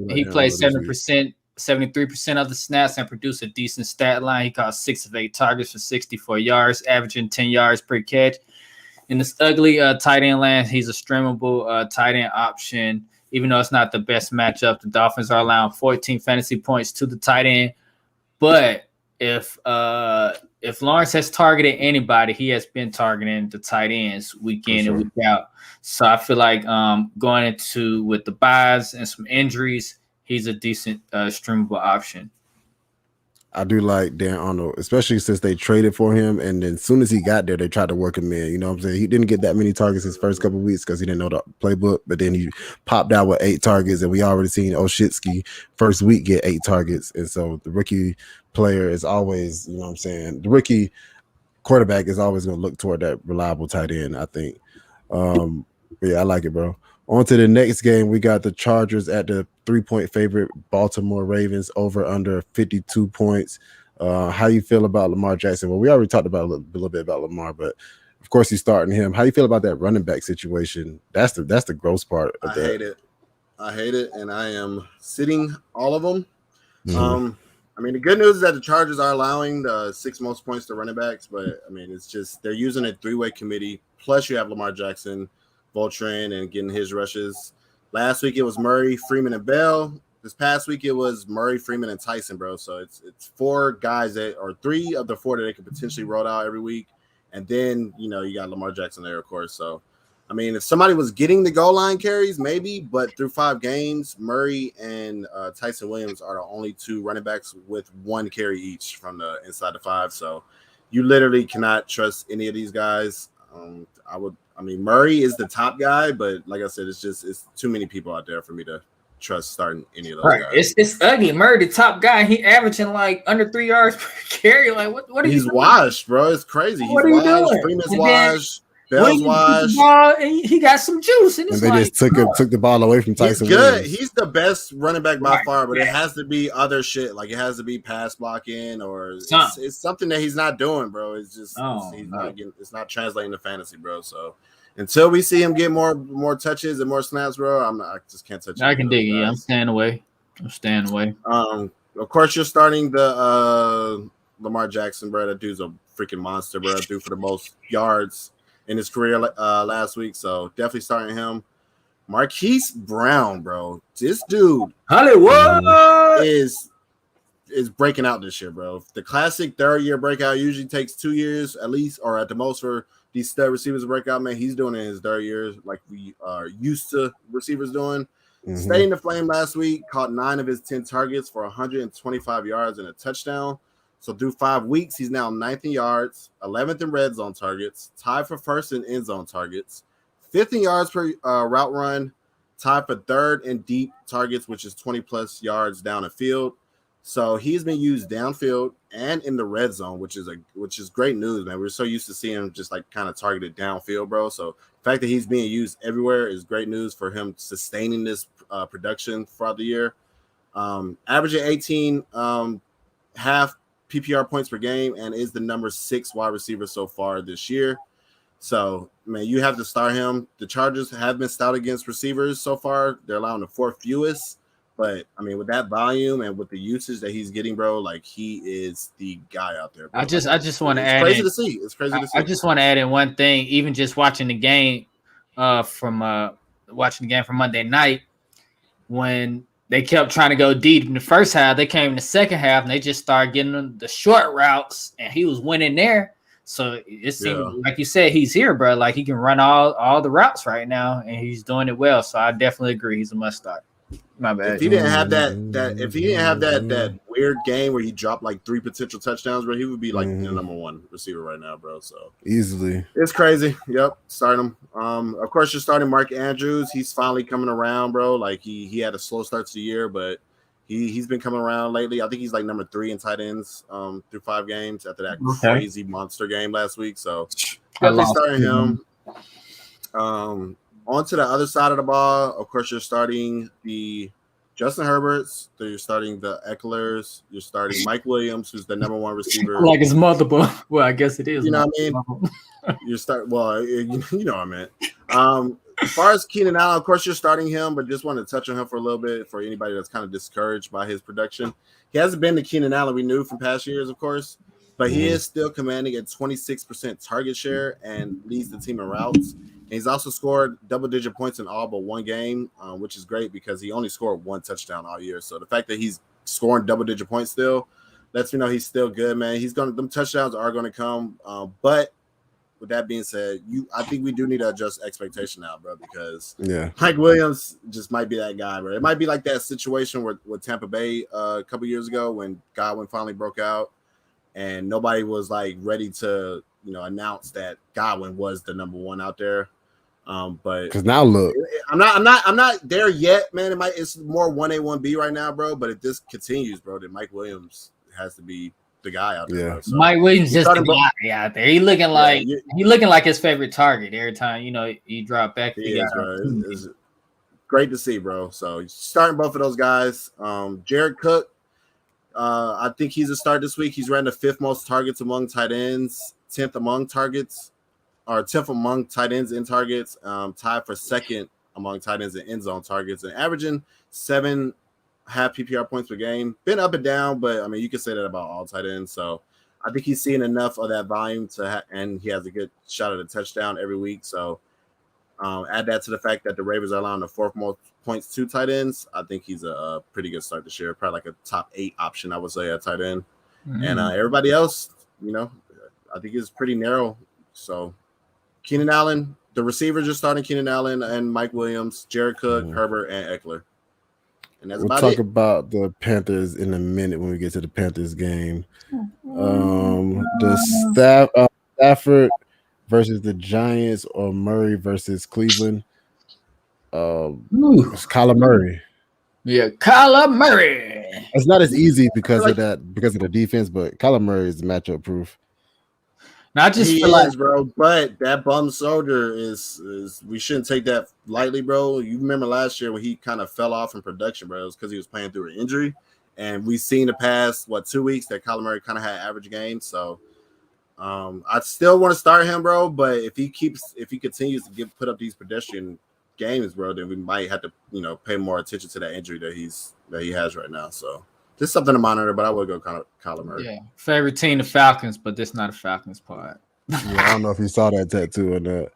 He played 73% of the snaps and produced a decent stat line. He caught 6 of 8 targets for 64 yards, averaging 10 yards per catch. In this ugly tight end land, he's a streamable tight end option. Even though it's not the best matchup, the Dolphins are allowing 14 fantasy points to the tight end. But if Lawrence has targeted anybody, he has been targeting the tight ends week in and week out. So I feel like going into with the buys and some injuries, he's a decent streamable option. I do like Dan Arnold, especially since they traded for him. And then as soon as he got there, they tried to work him in. You know what I'm saying? He didn't get that many targets his first couple of weeks because he didn't know the playbook. But then he popped out with 8 targets. And we already seen Oshitsky first week get 8 targets. And so the rookie player is always, you know what I'm saying? The rookie quarterback is always going to look toward that reliable tight end, I think. Yeah, I like it, bro. On to the next game, we got the Chargers at the 3-point favorite, Baltimore Ravens over under 52 points. How you feel about Lamar Jackson? Well, we already talked about a little bit about Lamar, but of course he's starting him. How you feel about that running back situation? That's the gross part of that. I hate it, and I am sitting all of them. Mm-hmm. I mean, the good news is that the Chargers are allowing the 6 most points to running backs, but I mean, it's just they're using a 3-way committee. Plus, you have Lamar Jackson vulturing and getting his rushes. Last week it was Murray, Freeman, and Bell. This past week it was Murray, Freeman, and Tyson, bro. So it's 4 guys that are 3 of the 4 that they could potentially roll out every week. And then, you got Lamar Jackson there, of course. So, I mean, if somebody was getting the goal line carries, maybe, but through 5 games, Murray and Tyson Williams are the only 2 running backs with 1 carry each from the inside the 5. So you literally cannot trust any of these guys. I mean, Murray is the top guy, but like I said, it's too many people out there for me to trust starting any of those Right. guys. It's ugly. Murray, the top guy, he averaging like under 3 yards per carry. Like what are you He's doing? washed, bro. It's crazy. He's What are you washed. doing? Freeman's And then washed. Bell's washed. He got some juice, and it's And they like, just took the ball away from He's Tyson good. Williams. He's the best running back by Right. far, but it Yeah. has to be other shit. Like it has to be pass blocking or Something. it's something that he's not doing, bro. It's just Oh, he's no. not getting, it's not translating to fantasy, bro. So until we see him get more touches and more snaps, bro, I just can't touch. I can dig it. it. Yeah, I'm staying away. Of course, you're starting the Lamar Jackson, bro. That dude's a freaking monster, bro. Dude for the most yards in his career last week, so definitely starting him. Marquise Brown, bro. This dude Hollywood. is breaking out this year, bro. The classic third-year breakout usually takes 2 years at least, or at the most for these stud receivers to break out. Man, he's doing it in his third year, like we are used to receivers doing. Stayed in the flame last week, caught 9 of his 10 targets for 125 yards and a touchdown. So through 5 weeks, he's now 9th in yards, 11th in red zone targets, tied for first in end zone targets, 5th in yards per route run, tied for third in deep targets, which is 20-plus yards down the field. So he's been used downfield and in the red zone, which is great news, man. We're so used to seeing him just like kind of targeted downfield, bro. So the fact that he's being used everywhere is great news for him sustaining this production throughout the year. Averaging 18 half PPR points per game and is the number 6 wide receiver so far this year. So, man, you have to start him. The Chargers have been stout against receivers so far. They're allowing the 4th fewest. But, I mean, with that volume and with the usage that he's getting, bro, like, he is the guy out there, bro. I just want to add crazy in. to see. It's crazy to see. I just want to add in one thing. Even just watching the game from Monday night, when they kept trying to go deep in the first half, they came in the second half and they just started getting the short routes, and he was winning there. So it seemed like you said, he's here, bro. Like he can run all the routes right now, and he's doing it well. So I definitely agree. He's a must start. My bad. If he didn't have that weird game where he dropped like 3 potential touchdowns, bro, he would be like the number 1 receiver right now, bro. So Easily. it's crazy. Yep, start him. Of course, you're starting Mark Andrews. He's finally coming around, bro. Like he had a slow start to the year, but he's been coming around lately. I think he's like number 3 in tight ends through 5 games after that crazy monster game last week. So definitely starting him. On to the other side of the ball, of course, you're starting the Justin Herberts. You're starting the Ecklers. You're starting Mike Williams, who's the number 1 receiver. Like his mother, but well, I guess it is. You know what I mean? You know what I meant. As far as Keenan Allen, of course, you're starting him, but just wanted to touch on him for a little bit for anybody that's kind of discouraged by his production. He hasn't been the Keenan Allen we knew from past years, of course, but he is still commanding a 26% target share and leads the team in routes. And he's also scored double-digit points in all but 1 game, which is great because he only scored 1 touchdown all year. So the fact that he's scoring double-digit points still lets me know he's still good, man. Them touchdowns are going to come. But with that being said, I think we do need to adjust expectation now, bro, because Mike Williams just might be that guy, bro. It might be like that situation with Tampa Bay a couple years ago when Godwin finally broke out and nobody was like ready to, announce that Godwin was the number 1 out there. But because now look, I'm not there yet, man. It's more 1A, 1B right now, bro. But if this continues, bro, then Mike Williams has to be the guy out there. Yeah. Bro. So, Mike Williams just the guy out there. He looking like his favorite target every time, he drop back. It's great to see, bro. So starting both of those guys. Jared Cook, I think he's a start this week. He's ran the 5th most targets among tight ends, 10th among targets. Or 10th among tight ends in targets, tied for 2nd among tight ends in end zone targets, and averaging 7 half PPR points per game. Been up and down, but I mean, you can say that about all tight ends. So I think he's seeing enough of that volume and he has a good shot at a touchdown every week. So add that to the fact that the Ravens are allowing the 4th most points to tight ends. I think he's a pretty good start this year, probably like a top 8 option, I would say, at tight end. And everybody else, I think is pretty narrow. So Keenan Allen, the receivers are starting Keenan Allen and Mike Williams, Jared Cook, Herbert, and Eckler. And that's we'll talk about the Panthers in a minute when we get to the Panthers game. The Stafford versus the Giants or Murray versus Cleveland. It's Kyler Murray. Yeah, Kyler Murray. It's not as easy because of the defense, but Kyler Murray is matchup proof. Now, I just He feel like, is, bro. But that bum shoulder is we shouldn't take that lightly, bro. You remember last year when he kind of fell off in production, bro? It was because he was playing through an injury, and we've seen the past 2 weeks that Kyler Murray kind of had average games. So I still want to start him, bro. But if he continues to put up these pedestrian games, bro, then we might have to pay more attention to that injury that he has right now. So just something to monitor. But I would go Kyler Murray. yeah, favorite team the Falcons, but this not a Falcons part. Yeah, I don't know if you saw that tattoo or not.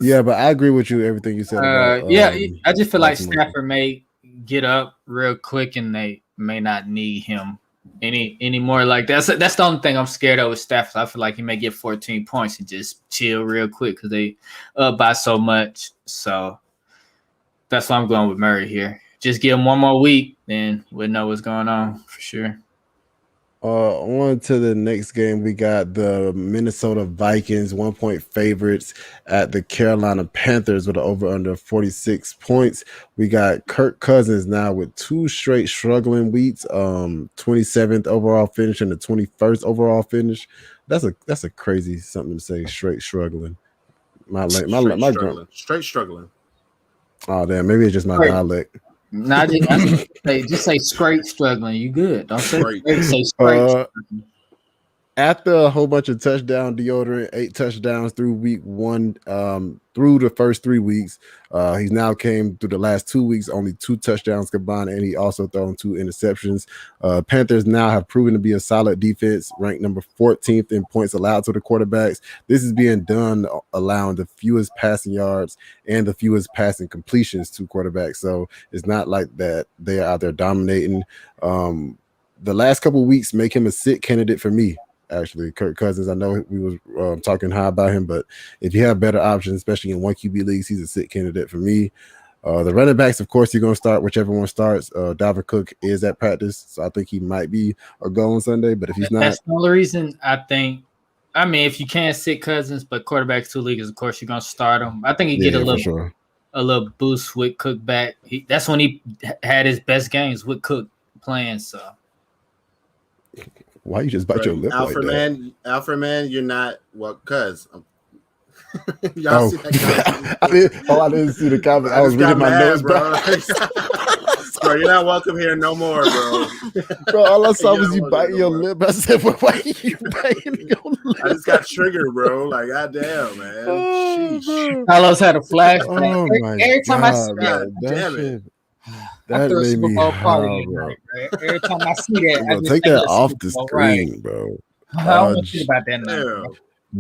Yeah, but I agree with you. Everything you said. About, I just feel like Baltimore. Stafford may get up real quick, and they may not need him any more. Like that's the only thing I'm scared of with Stafford. I feel like he may get 14 points and just chill real quick because they up by so much. So that's why I'm going with Murray here. Just give him one more week, then we'll know what's going on for sure. On to the next game, we got the Minnesota Vikings 1-point favorites at the Carolina Panthers with an over/under 46 points. We got Kirk Cousins now with 2 straight struggling weeks, 27th overall finish and the 21st overall finish. That's a crazy something to say. Straight struggling. Straight struggling. Oh damn, maybe it's just my dialect. Nah, just say straight struggling. You good? Don't say straight. Say straight. Struggling. After a whole bunch of touchdown deodorant, 8 touchdowns through week 1, through the first 3 weeks, he's now came through the last 2 weeks, only 2 touchdowns combined, and he also thrown 2 interceptions. Panthers now have proven to be a solid defense, ranked number 14th in points allowed to the quarterbacks. This is being done allowing the fewest passing yards and the fewest passing completions to quarterbacks. So it's not like that they are out there dominating. The last couple of weeks make him a sit candidate for me. Actually, Kirk Cousins, I know we was talking high about him, but if you have better options, especially in 1 QB leagues, he's a sit candidate for me. The running backs, of course, you're going to start whichever one starts. Dalvin Cook is at practice, so I think he might be a go on Sunday, but if he's not. That's the only reason I think. I mean, if you can't sit Cousins, but quarterbacks 2 leagues, of course, you're going to start him. I think he get a little boost with Cook back. That's when he had his best games with Cook playing, so. Why you just bite your lip Alfred, like that? Alfred, man, you're not cuz. Y'all see that comment? I didn't see the comment. I was reading my notes, bro. Bro, you're not welcome here no more, bro. Bro, all I saw was you biting your lip. I said, well, why are you biting your lip? I just got triggered, bro. Like, goddamn, man. Sheesh. Carlos had a flashback. Oh Every time I see that, damn it. That made me howl, bro. Every time I see that, I take that off the screen, bro. I don't want to about that now.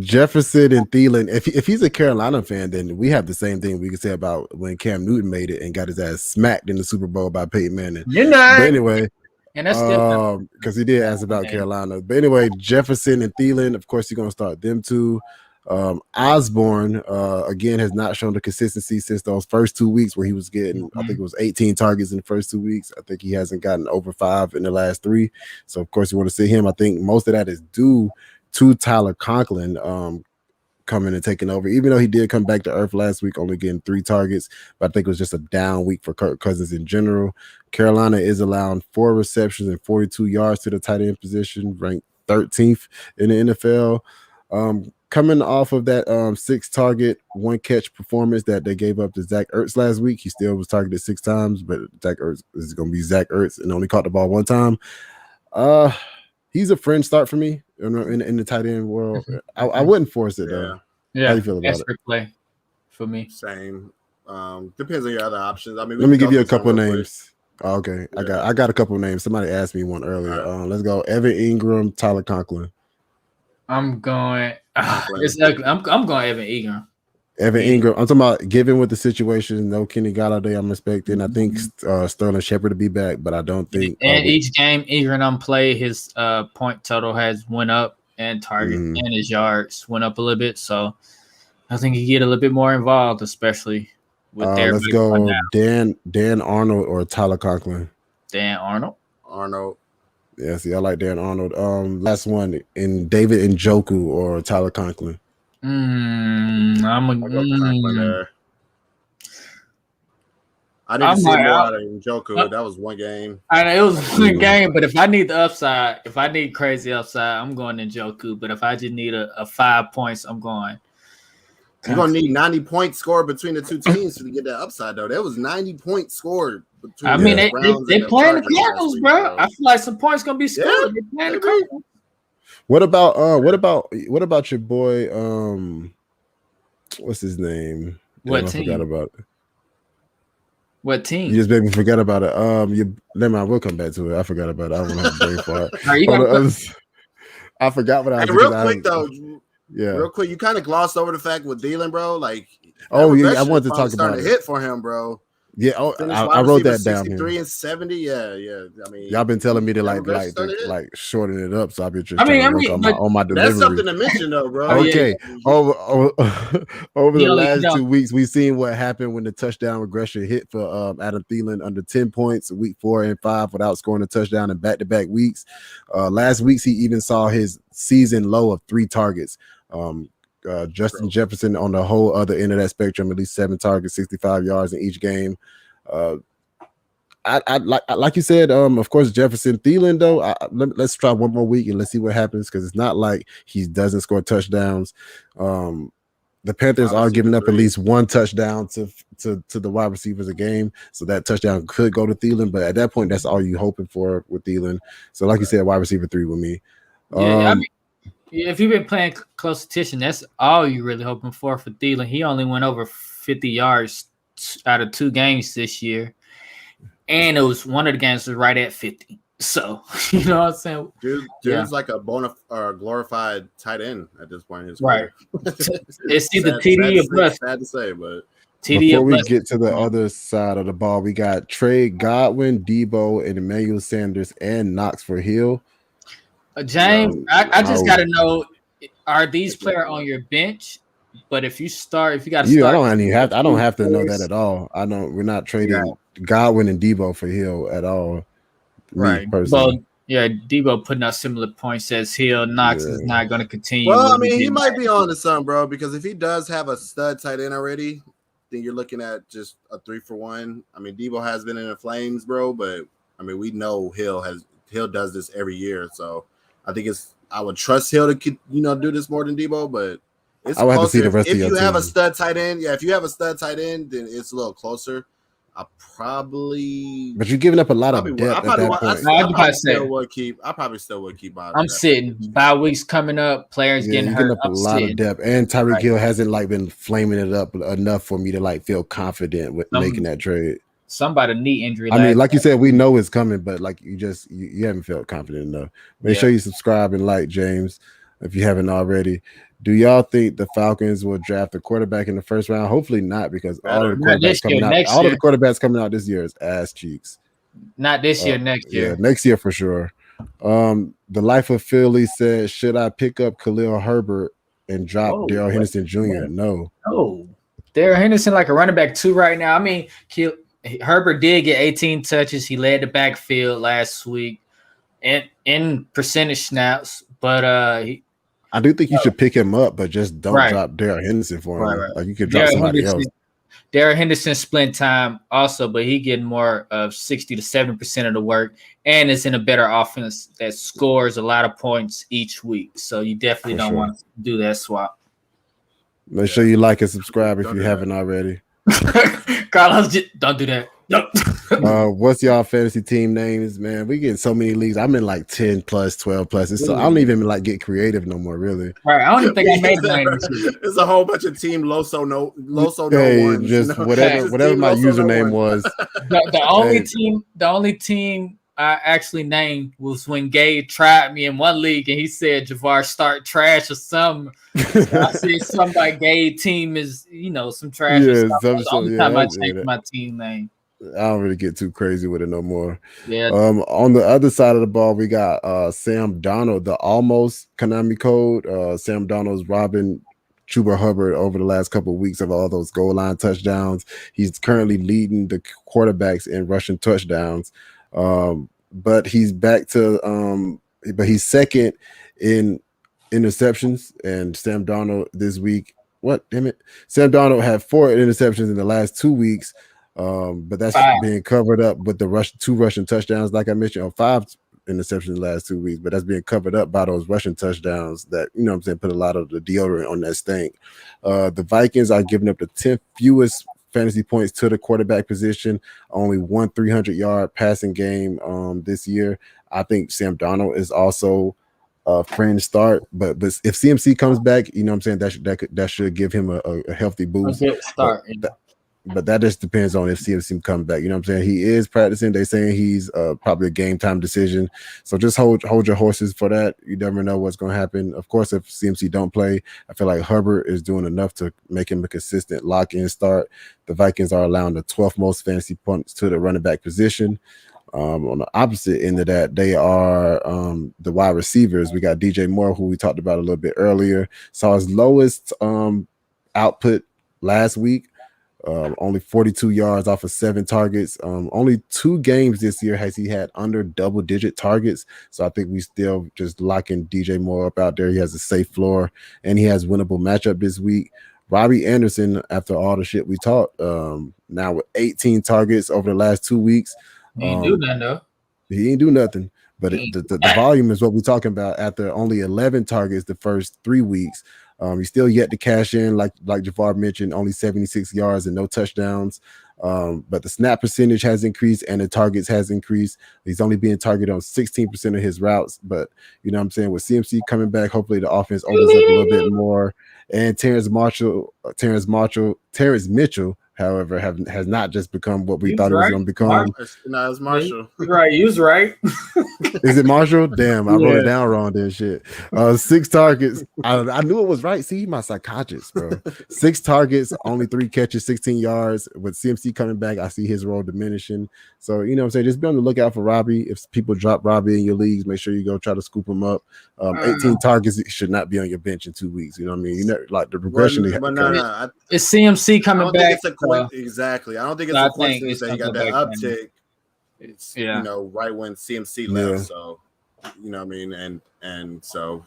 Jefferson and Thielen. If he's a Carolina fan, then we have the same thing we can say about when Cam Newton made it and got his ass smacked in the Super Bowl by Peyton Manning. But anyway, and that's still because he did ask about Carolina. But anyway, Jefferson and Thielen, of course, you're gonna start them too. Osborne again has not shown the consistency since those first 2 weeks where he was getting, I think it was 18 targets in the first 2 weeks. I think he hasn't gotten over 5 in the last 3. So of course you want to see him. I think most of that is due to Tyler Conklin coming and taking over, even though he did come back to earth last week, only getting 3 targets. But I think it was just a down week for Kirk Cousins in general. Carolina is allowing 4 receptions and 42 yards to the tight end position, ranked 13th in the NFL. Coming off of that 6-target, 1-catch performance that they gave up to Zach Ertz last week, he still was targeted 6 times, but Zach Ertz is going to be Zach Ertz and only caught the ball 1 time. He's a fringe start for me in the tight end world. I wouldn't force it though. Yeah, how you feel about it? Play for me. Same. Depends on your other options. I mean, let me give you a couple of names. Oh, okay, Yeah. I got a couple of names. Somebody asked me one earlier. Let's go. Evan Ingram, Tyler Conklin. I'm going. It's ugly. I'm going Evan Ingram. Evan Ingram. I'm talking about given with the situation. No Kenny Galladay. I'm expecting. I think Sterling Shepard to be back, but I don't think. And each game Ingram played, his point total has went up, and target and his yards went up a little bit. So I think he get a little bit more involved, especially with their. Let's go. Dan Arnold or Tyler Conklin. Dan Arnold. Yeah, see, I like Dan Arnold. Last one in David Njoku or Tyler Conklin. I'm a I'll go Conklin there. I need to see more out of Njoku. That was one game. I know it was one game, but if I need the upside, if I need crazy upside, I'm going Njoku. But if I just need a 5 points, I'm going. You're gonna need 90 points scored between the two teams to get that upside, though. There was 90 points scored between. I mean, they playing the Cardinals, bro. I feel like some points gonna be scored. Yeah, They playing the Cardinals. What about your boy? What's his name? What I team? forgot about it. What team? You just made me forget about it. Never mind. We'll come back to it. I forgot about it. I don't have a brain for it. Are you gonna I forgot what I was. Real quick though. Yeah. Real quick, you kind of glossed over the fact with Thielen, bro. Like, I wanted to talk about it. Hit for him, bro. Yeah, I wrote that down. 63 and 70. Yeah. I mean, y'all been telling me to like shorten it up, so I've been just on my delivery. That's something to mention, though, bro. Okay, over the last 2 weeks, we've seen what happened when the touchdown regression hit for Adam Thielen under 10 points, week 4 and 5, without scoring a touchdown in back-to-back weeks. Last week, he even saw his season low of 3 targets. Justin Jefferson on the whole other end of that spectrum, at least 7 targets, 65 yards in each game. I like you said, of course, Jefferson. Thielen, though, let's try one more week and let's see what happens, because it's not like he doesn't score touchdowns. The Panthers are giving up at least 1 touchdown to the wide receivers a game, so that touchdown could go to Thielen, but at that point, that's all you're hoping for with Thielen. So like you said, wide receiver 3 with me. Yeah, I mean, if you've been playing close attention, that's all you're really hoping for Thielen. He only went over 50 yards out of 2 games this year, and it was one of the games was right at 50. So you know what I'm saying? Dude's like a glorified tight end at this point in his career. Right. It's either TD or bust. Sad to say, but TD before we get to the other side of the ball, we got Trey Godwin, Debo, and Emmanuel Sanders, and Knox for Hill. James, I just got to know: are these players on your bench? But if you got to start, I don't have to know that at all. We're not trading Godwin and Debo for Hill at all. Right. Well, yeah, Debo putting up similar points as Hill. Knox is not going to continue. Well, I mean, he might be on to something, bro. Because if he does have a stud tight end already, then you're looking at just a 3-for-1. I mean, Debo has been in the flames, bro. But I mean, we know Hill does this every year, so. I think I would trust Hill to do this more than Debo, but it's I would have to see the rest of your team. If you have a stud tight end, then it's a little closer. I probably. But you're giving up a lot of depth at that point. I probably still would keep. I'm sitting. Bye weeks coming up. Players getting hurt. Up a lot of depth, and Tyreek Hill hasn't been flaming it up enough for me to feel confident with making that trade. Somebody knee injury. I mean, like you said, we know it's coming, but you haven't felt confident enough. Make sure you subscribe and like, James, if you haven't already. Do y'all think the Falcons will draft a quarterback in the first round? Hopefully not, because all of the quarterbacks coming out this year is ass cheeks. Not this year, next year. Yeah, next year for sure. The Life of Philly said, should I pick up Khalil Herbert and drop Darrell Henderson Jr.? No. Darrell Henderson like a running back 2 right now. I mean, Herbert did get 18 touches. He led the backfield last week in percentage snaps, but I do think you should pick him up, but just don't drop Darrell Henderson for him. Like you could drop somebody else. Darrell Henderson split time also, but he getting more of 60 to 70% of the work, and it's in a better offense that scores a lot of points each week. So you definitely don't want to do that swap. Make sure you like and subscribe if you haven't already. Carlos, don't do that. Nope. What's y'all fantasy team names, man? We get in so many leagues. I'm in like 10 plus, 12 plus. So I don't even get creative no more, really. Right. I don't even think I made the There's a whole bunch of team Loso no ones. Just whatever my username was. The only team I actually named was when Gabe tried me in one league and he said Javar start trash or something. So I said something like Gabe team is some trash. That's the only time I changed my team name. I don't really get too crazy with it no more. Yeah. On the other side of the ball, we got Sam Darnold, the almost Konami code. Sam Darnold's robbing Chuba Hubbard over the last couple of weeks of all those goal line touchdowns. He's currently leading the quarterbacks in rushing touchdowns. But he's back to but he's second in interceptions, and Sam Darnold this week. Sam Darnold had 4 interceptions in the last 2 weeks. But that's being covered up with the two rushing touchdowns, like I mentioned, or 5 interceptions in the last 2 weeks. But that's being covered up by those rushing touchdowns that, you know what I'm saying, put a lot of the deodorant on that stink. The Vikings are giving up the 10th fewest fantasy points to the quarterback position, only one 300-yard passing game this year. I think Sam Darnold is also a fringe start, but if CMC comes back, you know what I'm saying, that should give him a healthy boost. A good start. But that just depends on if CMC comes back. You know what I'm saying? He is practicing. They're saying he's probably a game time decision. So just hold your horses for that. You never know what's going to happen. Of course, if CMC don't play, I feel like Herbert is doing enough to make him a consistent lock-in start. The Vikings are allowing the 12th most fantasy points to the running back position. On the opposite end of that, they are the wide receivers. We got DJ Moore, who we talked about a little bit earlier. Saw his lowest output last week. Only 42 yards off of 7 targets. Only 2 games this year has he had under double-digit targets. So I think we still just locking DJ Moore up out there. He has a safe floor, and he has winnable matchup this week. Robbie Anderson, after all the shit we talked, now with 18 targets over the last 2 weeks. He ain't do nothing, though. He ain't do nothing. But the volume is what we're talking about. After only 11 targets the first 3 weeks, he's still yet to cash in, like Jafar mentioned, only 76 yards and no touchdowns. But the snap percentage has increased and the targets has increased. He's only being targeted on 16% of his routes. But you know what I'm saying, with CMC coming back, hopefully the offense opens up a little bit more. And Terrence Mitchell, however, has not just become what we thought he was going to become. No, it's Marshall. Right, he was right. Is it Marshall? Damn, I wrote it down wrong. Then shit. 6 targets. I knew it was right. See, my psychologist, bro. 6 targets, only 3 catches, 16 yards. With CMC coming back, I see his role diminishing. So you know what I'm saying, just be on the lookout for Robbie. If people drop Robbie in your leagues, make sure you go try to scoop him up. 18 targets should not be on your bench in 2 weeks. You know what I mean? You know, like the progression. It's CMC coming back. Exactly. I don't think it's a coincidence that he got that uptick. It's you know, right when CMC left. So you know what I mean, and so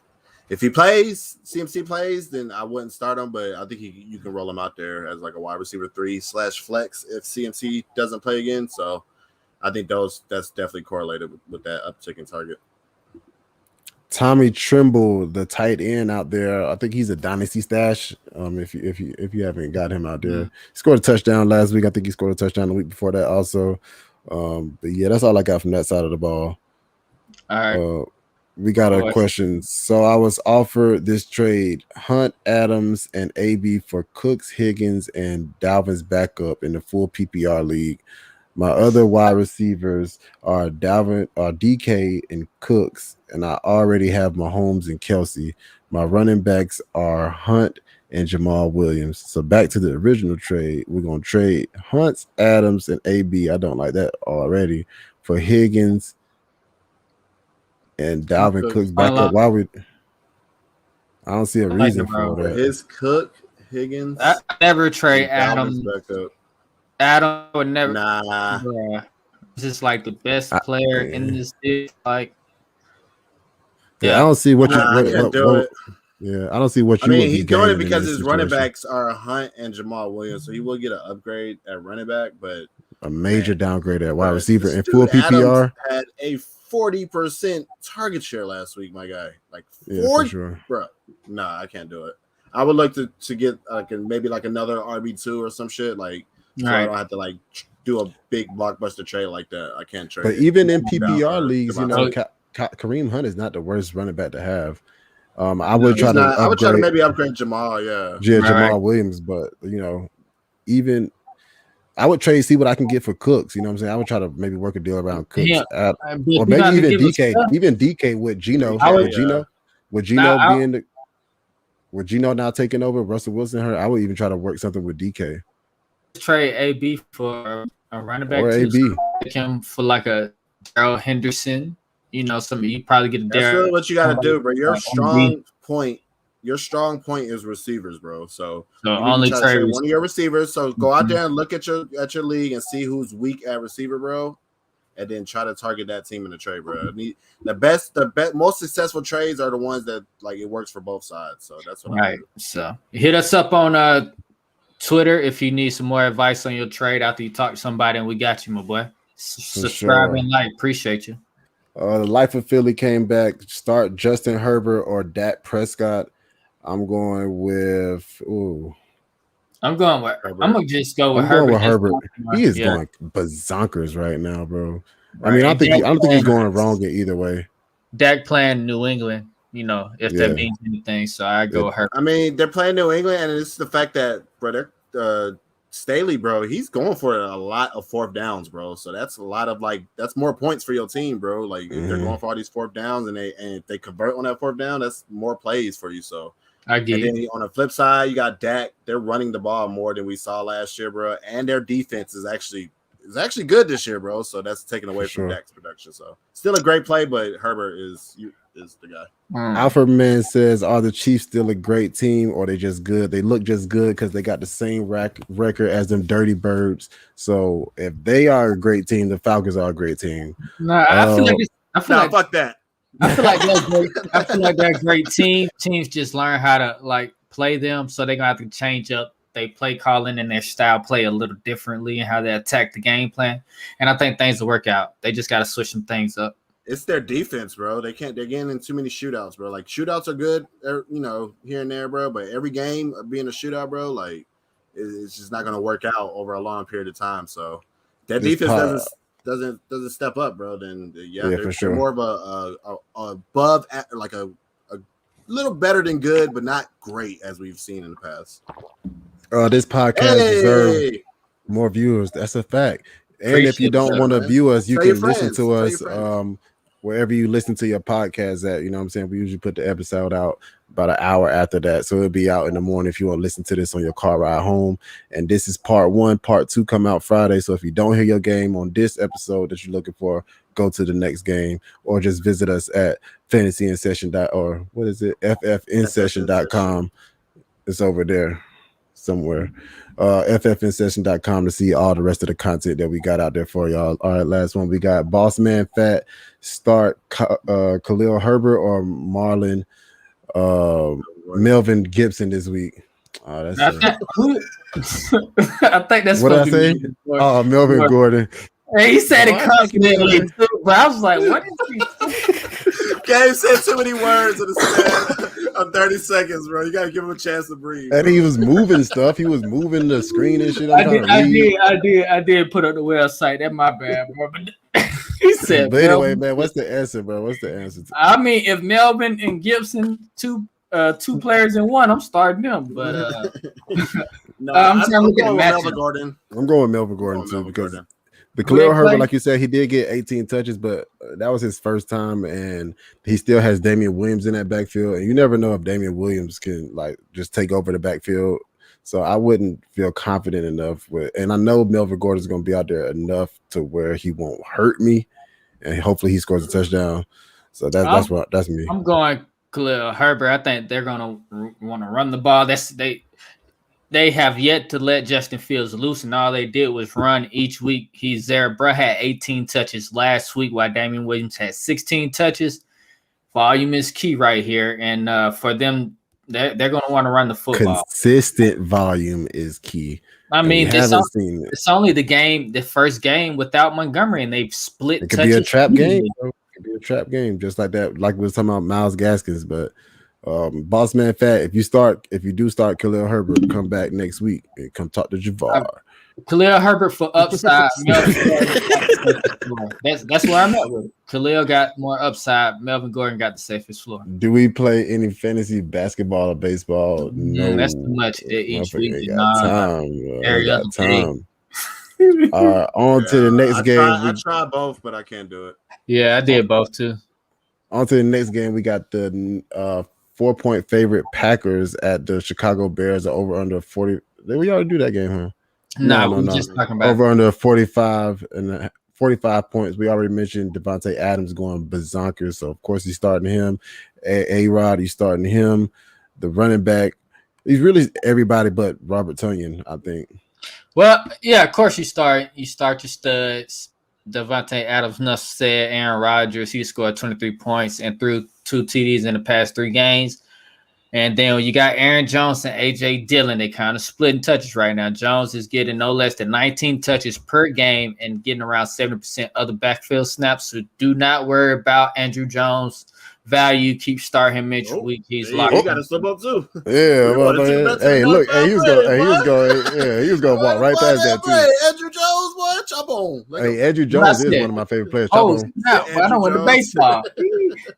if CMC plays, then I wouldn't start him, but I think you can roll him out there as like a wide receiver 3/flex if CMC doesn't play again. So I think that's definitely correlated with that uptick in target. Tommy Tremble, the tight end out there, I think he's a dynasty stash. If you haven't got him out there, he scored a touchdown last week. I think he scored a touchdown the week before that also. But yeah, that's all I got from that side of the ball. All right. We got a question. So I was offered this trade: Hunt, Adams, and AB for Cooks, Higgins, and Dalvin's backup in the full PPR league. My other wide receivers are DK and Cooks, and I already have Mahomes and Kelsey. My running backs are Hunt and Jamal Williams. So back to the original trade, we're going to trade Hunt, Adams, and AB. I don't like that already. For Higgins and Dalvin Cook's backup. Why would I don't see a reason for that. His Cook, Higgins. I never trade Adams. Adam would never. Nah. This is like the best player in this league. Like, I don't see what you. Yeah, I don't see what you. I mean, he's doing it because his running backs are Hunt and Jamal Williams, so he will get an upgrade at running back, but a major downgrade at wide receiver in full PPR. Adams had a 40% target share last week, my guy. Like 40, for sure. Bro. Nah, I can't do it. I would like to get like maybe like another RB2 or some shit, like so I don't have to like do a big blockbuster trade like that. I can't trade. But even in PPR leagues, you know, Kareem Hunt is not the worst running back to have. I would try to maybe upgrade Jamal. Yeah, Jamal Williams, but you know, even I would see what I can get for Cooks. You know what I'm saying? I would try to maybe work a deal around Cooks, or maybe even DK with Gino. With Gino now taking over, Russell Wilson. I would even try to work something with DK. Trade AB for a running back, or AB. Take him for like a Darrell Henderson. You know, you probably get a That's really what you got to do, bro. Your strong point is receivers, bro. So only trade one of your receivers. So go out there and look at your league and see who's weak at receiver, bro, and then try to target that team in the trade, bro. The most successful trades are the ones that like it works for both sides. So that's what I do. So hit us up on Twitter if you need some more advice on your trade after you talk to somebody, and we got you, my boy. Subscribe and like. Appreciate you. The Life of Philly came back. Start Justin Herbert or Dak Prescott. I'm going with. I'm gonna just go with I'm Herbert. Going with Herbert. He is going bazonkers right now, bro. Right. I mean, I don't think he's going wrong in either way. Dak playing New England, if that means anything. So I go with Herbert. I mean, they're playing New England, and it's the fact that, brother, Staley, bro, he's going for a lot of fourth downs, bro. So that's a lot of that's more points for your team, bro. Like if they're going for all these fourth downs and if they convert on that fourth down, that's more plays for you. So I get it. And then on the flip side, you got Dak. They're running the ball more than we saw last year, bro. And their defense is actually good this year, bro. So that's taken away from Dak's production. So still a great play, but Herbert is the guy. Alpha Man says, are the Chiefs still a great team or they just good? They look just good because they got the same record as them Dirty Birds. So if they are a great team, the Falcons are a great team. No, fuck that. I feel like they're great. I feel like they're a great team. Teams just learn how to play them, so they're gonna have to change up they play calling and their style play a little differently and how they attack the game plan. And I think things will work out. They just got to switch some things up. It's their defense, bro. They're getting in too many shootouts, bro. Like shootouts are good, here and there, bro. But every game being a shootout, bro, it's just not gonna work out over a long period of time. So that defense doesn't step up, bro. Then they're for sure. More of a above, like a little better than good, but not great as we've seen in the past. This podcast deserves more viewers. That's a fact. And if you don't want to view us, you can listen to us wherever you listen to your podcast at. You know what I'm saying? We usually put the episode out about an hour after that. So it'll be out in the morning if you want to listen to this on your car ride home. And this is part 1. Part 2 come out Friday. So if you don't hear your game on this episode that you're looking for, go to the next game or just visit us at FFinsession.com. It's over there somewhere. FFinsession.com to see all the rest of the content that we got out there for y'all. All right, last one. We got Boss Man Fat start Khalil Herbert or Melvin Gibson this week. I think that's what I say. Melvin Gordon. Hey, he said it confidently too, but I was like, what is he? Gabe said too many words in the span of 30 seconds, bro. You gotta give him a chance to breathe. And he was moving stuff. He was moving the screen and shit. I did put up the website. That's my bad, bro. But he said, but anyway, man, what's the answer, bro? What's the answer? I mean, if Melvin and Gibson, two players in one, I'm starting them. But I'm trying to look at Melvin Gordon. I'm going with Melvin Gordon too because. The Khalil Herbert, like you said, he did get 18 touches, but that was his first time, and he still has Damien Williams in that backfield. And you never know if Damien Williams can just take over the backfield. So I wouldn't feel confident enough and I know Melvin Gordon is going to be out there enough to where he won't hurt me, and hopefully he scores a touchdown. So that's me. I'm going Khalil Herbert. I think they're going to want to run the ball. They have yet to let Justin Fields loose, and all they did was run each week. He's there. Bro had 18 touches last week, while Damien Williams had 16 touches. Volume is key right here, and for them, they're going to want to run the football. Consistent volume is key. I mean, it's only the first game without Montgomery, and they've split. It could be a trap game. It could be a trap game, just like that. Like we were talking about Myles Gaskins, but. Boss Man Fat, if you do start Khalil Herbert, come back next week and come talk to Javar. Khalil Herbert for upside. That's where I'm at with it. Khalil got more upside. Melvin Gordon got the safest floor. Do we play any fantasy basketball or baseball? No, that's too much each week. Got time. On to the next game. I tried both, but I can't do it. Yeah, I did both too. On to the next game. We got the 4-point favorite Packers at the Chicago Bears are over under 40. Did we already do that game, huh? No. Just talking about over under 45 and 45 points. We already mentioned Devontae Adams going bazonkers, so of course he's starting him. A-Rod, he's starting him. The running back, he's really everybody but Robert Tonyan, I think. Well, yeah, of course you start your studs. Devontae Adams, enough said. Aaron Rodgers, he scored 23 points and threw 2 TDs in the past 3 games. And then you got Aaron Jones and A.J. Dillon. They kind of splitting touches right now. Jones is getting no less than 19 touches per game and getting around 70% of the backfield snaps. So do not worry about Andrew Jones' value. Keep starting him each week. He's locked. He got to slip up too. Yeah, well, hey, look, he was going to walk right past that too. Andrew Jones, what? Chop on. Hey, Andrew Jones is one of my favorite players. Oh, snap. I don't want the baseball.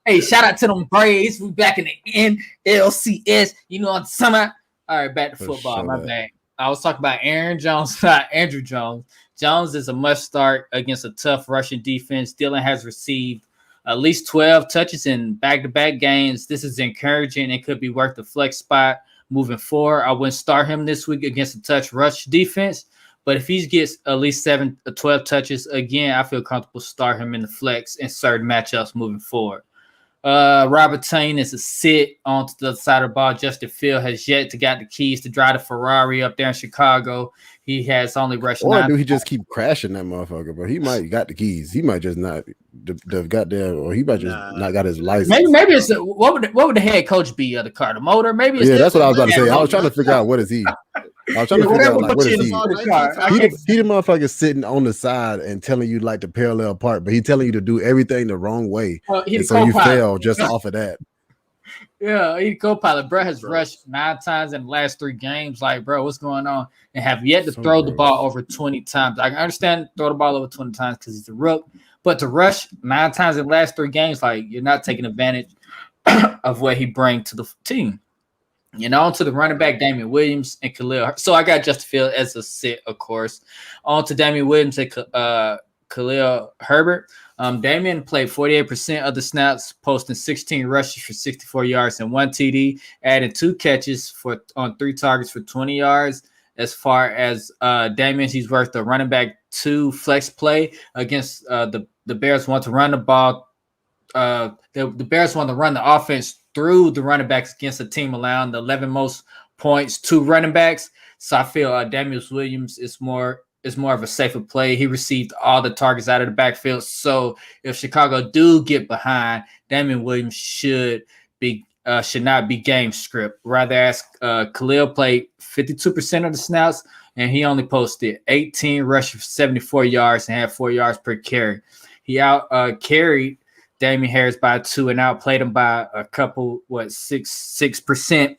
Hey, shout out to them Braves. We back in the NLCS. You know what I'm talking about? All right, back to football. My bad. I was talking about Aaron Jones, not Andrew Jones. Jones is a must start against a tough Russian defense. Dillon has received at least 12 touches in back-to-back games. This is encouraging. It could be worth the flex spot moving forward. I wouldn't start him this week against a touch rush defense, but if he gets at least 12 touches, again, I feel comfortable start him in the flex in certain matchups moving forward. Robert Tonyan is a sit onto the other side of the ball. Justin Field has yet to got the keys to drive the Ferrari up there in Chicago. He has only rushed. Or do he just keep crashing that motherfucker? But he might got the keys. He might just not the goddamn, or he might just not got his license. Maybe it's what would the head coach be of the car? The motor? Maybe it's that's what I was about to say. I was trying to figure out what is he. I was trying to figure out like what is he. He the motherfucker sitting on the side and telling you like the parallel part, but he telling you to do everything the wrong way, and so you fail just off of that. Yeah, he co-pilot. Bro has rushed 9 times in the last 3 games. Like, bro, what's going on? And have yet to throw the ball over 20 times. I can understand throw the ball over 20 times because he's a rook, but to rush 9 times in the last 3 games, like you're not taking advantage of what he brings to the team. You know, on to the running back, Damien Williams and Khalil. So I got Justin Field as a sit, of course. On to Damien Williams and Khalil Herbert. Damien played 48% of the snaps, posting 16 rushes for 64 yards and 1 TD, adding 2 catches on 3 targets for 20 yards. As far as Damien, he's worth the running back 2 flex play against the Bears want to run the ball. The Bears want to run the offense through the running backs against a team allowing the 11 most points to running backs. So I feel Damien Williams is more of a safer play. He received all the targets out of the backfield. So if Chicago do get behind, Damien Williams should not be game script. Rather, as Khalil played 52% of the snaps, and he only posted 18 rushes for 74 yards and had 4 yards per carry. He carried Damian Harris by 2 and outplayed him by a couple, 6%.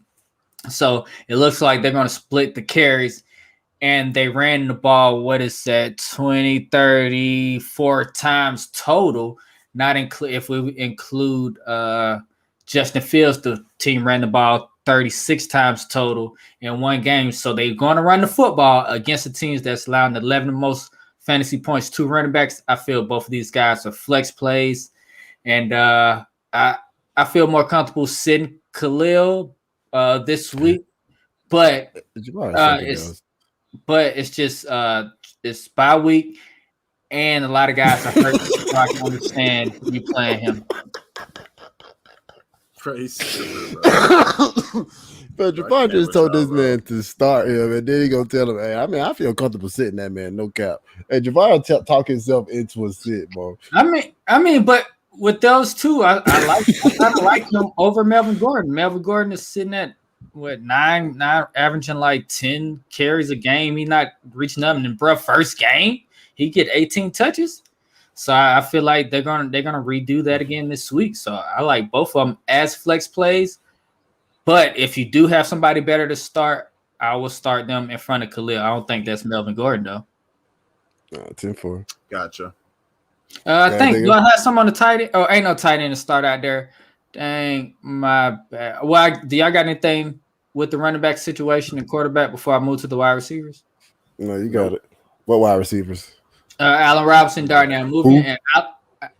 So it looks like they're going to split the carries, and they ran the ball, 20, 34 times total, not if we include Justin Fields, the team ran the ball 36 times total in one game. So they're going to run the football against the teams that's allowing the 11 most fantasy points to running backs. I feel both of these guys are flex plays. And I feel more comfortable sitting Khalil this week, but it's just it's bye week, and a lot of guys are hurt. So I can understand you playing him. But Javon just told this man to start him, and then he gonna tell him, "Hey, I feel comfortable sitting that man, no cap." Hey, Javon talk himself into a sit, bro. I mean, but with those two, I kind of like them over Melvin Gordon. Melvin Gordon is sitting at nine, averaging like 10 carries a game. He's not reaching up, and bro, first game he get 18 touches. So I feel like they're gonna redo that again this week. So I like both of them as flex plays. But if you do have somebody better to start, I will start them in front of Khalil. I don't think that's Melvin Gordon though. 10-4. Gotcha. I think you have some on the tight end. Oh, ain't no tight end to start out there. Dang, my bad. Well, do y'all got anything with the running back situation and quarterback before I move to the wide receivers? No, you got it. What wide receivers? Allen Robinson, Darnell Mooney,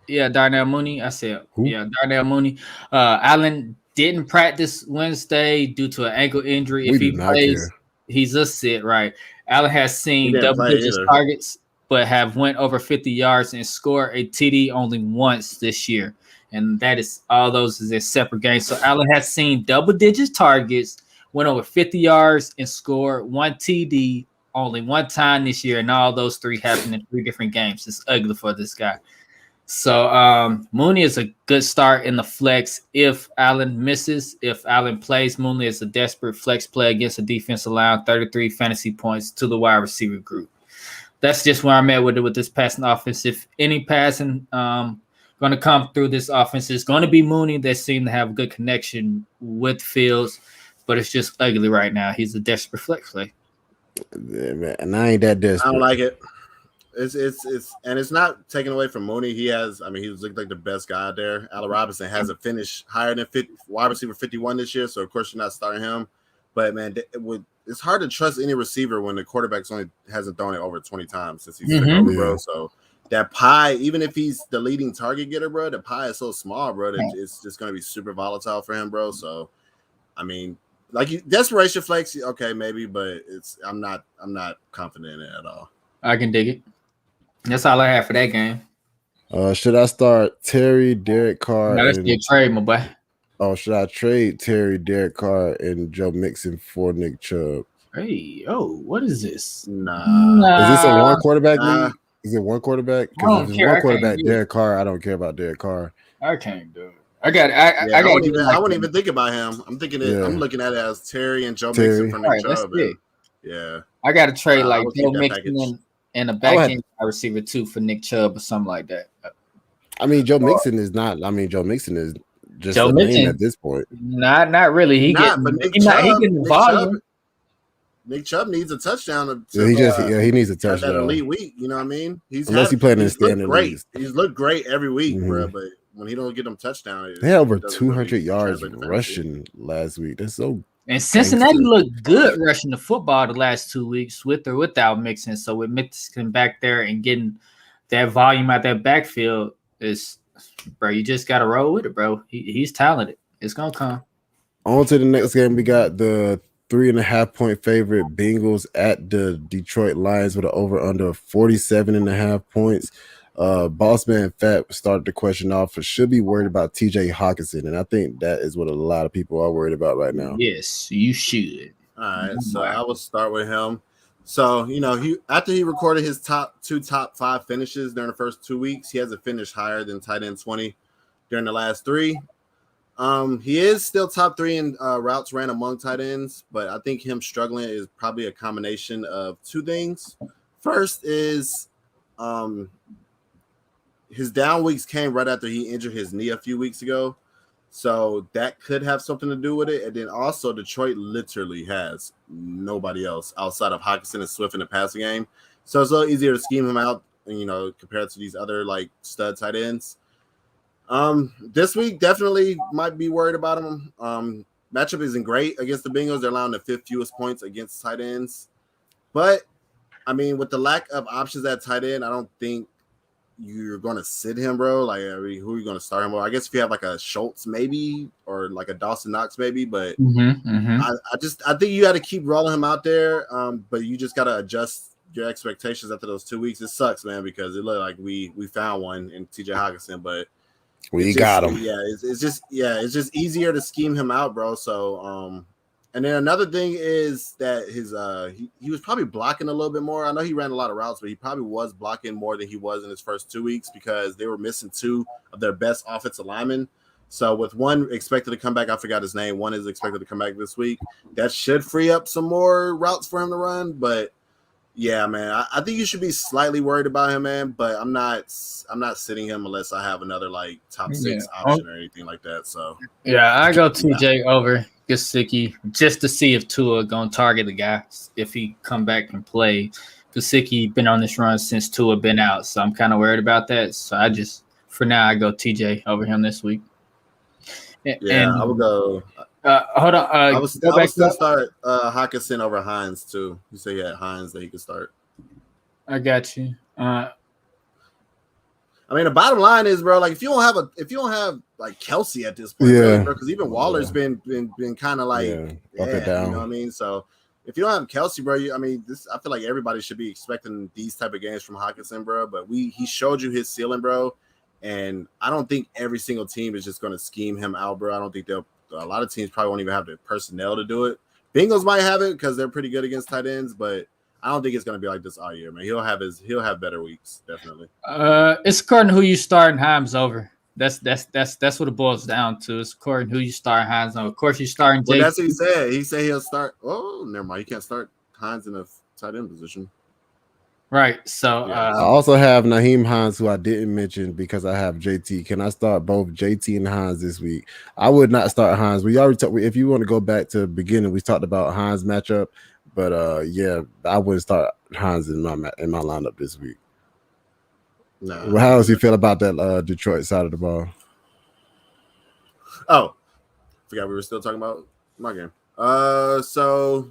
Darnell Mooney. I said, Darnell Mooney. Allen didn't practice Wednesday due to an ankle injury. If he plays, he's a sit, right? Allen has seen double-digit targets, but have went over 50 yards and scored a TD only once this year. And that is all those is a separate game. So Allen has seen double-digit targets, went over 50 yards, and scored 1 TD only one time this year. And all those 3 happened in 3 different games. It's ugly for this guy. So Mooney is a good start in the flex if Allen misses. If Allen plays, Mooney is a desperate flex play against a defense allowing 33 fantasy points to the wide receiver group. That's just where I'm at with this passing offense. If any passing going to come through this offense, it's going to be Mooney. They seem to have a good connection with Fields, but it's just ugly right now. He's a desperate flex play. Yeah, man, and I ain't that desperate. I don't like it. It's not taken away from Mooney. He's looked like the best guy out there. Allen Robinson hasn't finished higher than wide receiver 51 this year, so of course you're not starting him. But man, it's hard to trust any receiver when the quarterback's only hasn't thrown it over 20 times since he's took over, bro. So that pie, even if he's the leading target getter, bro, the pie is so small, bro, that it's just gonna be super volatile for him, bro. So I mean, like desperation flex, okay, maybe, but I'm not confident in it at all. I can dig it. That's all I have for that game. Should I start Terry, Derek Carr? Now, let's get trade, my boy. Oh, should I trade Terry, Derek Carr, and Joe Mixon for Nick Chubb? Hey, what is this? Nah. Is this a one quarterback league? Is it one quarterback? Because if it's one quarterback, Derek Carr, I don't care about Derek Carr. I can't do it. I wouldn't even think about him. I'm thinking it. I'm looking at it as Terry and Joe Mixon for Nick Chubb. Yeah. I got to trade like Joe Mixon and a back end receiver too for Nick Chubb or something like that. I mean, Joe Mixon is not. I mean, Joe Mixon is just a name at this point. Not really. He getting volume. Nick Chubb needs a touchdown. He needs a touchdown. That elite week, you know what I mean? He playing in the standard leagues. He's looked great every week, bro. But when he don't get them touchdown, they had over 200 yards rushing last week. That's so. And Cincinnati looked good rushing the football the last 2 weeks with or without Mixon. So with Mixon back there and getting that volume out that backfield is, bro, you just got to roll with it, bro. He's talented. It's going to come. On to the next game. We got the 3.5-point favorite Bengals at the Detroit Lions with an over-under of 47.5 points. Boss Man Fat started the question off for should be worried about TJ Hawkinson, and I think that is what a lot of people are worried about right now. Yes, you should. All right, so I will start with him. So after he recorded his top 5 finishes during the first 2 weeks, he hasn't finished higher than tight end 20 during the last 3. He is still top 3 in routes ran among tight ends, but I think him struggling is probably a combination of 2 things. First is his down weeks came right after he injured his knee a few weeks ago. So that could have something to do with it. And then also Detroit literally has nobody else outside of Hawkinson and Swift in the passing game. So it's a little easier to scheme him out, compared to these other like stud tight ends. This week definitely might be worried about him. Matchup isn't great against the Bengals. They're allowing the 5th fewest points against tight ends. But I mean, with the lack of options at tight end, I don't think you're going to sit him, bro. Like, who are you going to start him? Well, I guess if you have like a Schultz maybe or like a Dawson Knox maybe, but I think you got to keep rolling him out there. But you just got to adjust your expectations after those 2 weeks. It sucks, man, because it looked like we found one in TJ Hawkinson, but we got him. Yeah, it's just easier to scheme him out, bro. So and then another thing is that his he was probably blocking a little bit more. I know he ran a lot of routes, but he probably was blocking more than he was in his first 2 weeks because they were missing 2 of their best offensive linemen. So with one expected to come back, I forgot his name. One is expected to come back this week. That should free up some more routes for him to run. But yeah, man, I think you should be slightly worried about him, man. But I'm not sitting him unless I have another like top 6 option or anything like that. So yeah, I go TJ over Kasich just to see if Tua gonna target the guy if he come back and play. Kasich been on this run since Tua been out, so I'm kind of worried about that. So for now I go TJ over him this week. I would go. Hold on. I would still start Hawkinson over Hines too. You say he had Hines that he could start. I got you. I mean, the bottom line is, bro, like if you don't have like Kelsey at this point, because even Waller's been kind of like up and down. You know what I mean? So if you don't have Kelsey, bro, I feel like everybody should be expecting these type of games from Hawkinson, bro. But he showed you his ceiling, bro, and I don't think every single team is just going to scheme him out, bro. I don't think a lot of teams probably won't even have the personnel to do it. Bengals might have it because they're pretty good against tight ends, but I don't think it's going to be like this all year, man. He'll have better weeks, definitely. It's according to who you starting Himes over. That's what it boils down to. It's according to who you start Hines over. Of course, you starting. Well, that's what he said. He said he'll start. Oh, never mind. He can't start Hines in a tight end position. Right. So I also have Nyheim Hines, who I didn't mention because I have JT. Can I start both JT and Hines this week? I would not start Hines. We already talked. If you want to go back to the beginning, we talked about Hines matchup. But yeah, I wouldn't start Hines in my lineup this week. No. Well, how does he feel about that Detroit side of the ball? Oh, forgot we were still talking about my game. So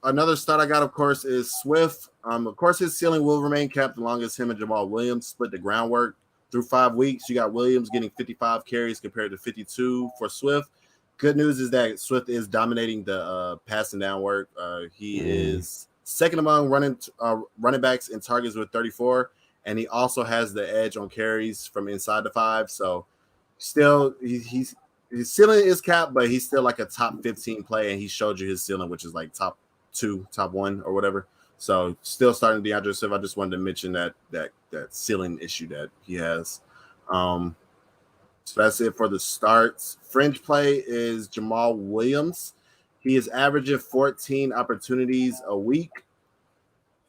another start I got, of course, is Swift. Of course, his ceiling will remain capped as long as him and Jamal Williams split the groundwork through 5 weeks. You got Williams getting 55 carries compared to 52 for Swift. Good news is that Swift is dominating the passing down work. He is second among running backs in targets with 34, and he also has the edge on carries from inside the 5. So still, his ceiling is capped, but he's still like a top 15 play, and he showed you his ceiling, which is like top 2, top 1, or whatever. So still starting DeAndre Swift. I just wanted to mention that ceiling issue that he has. So that's it for the starts. Fringe play is Jamal Williams. He is averaging 14 opportunities a week.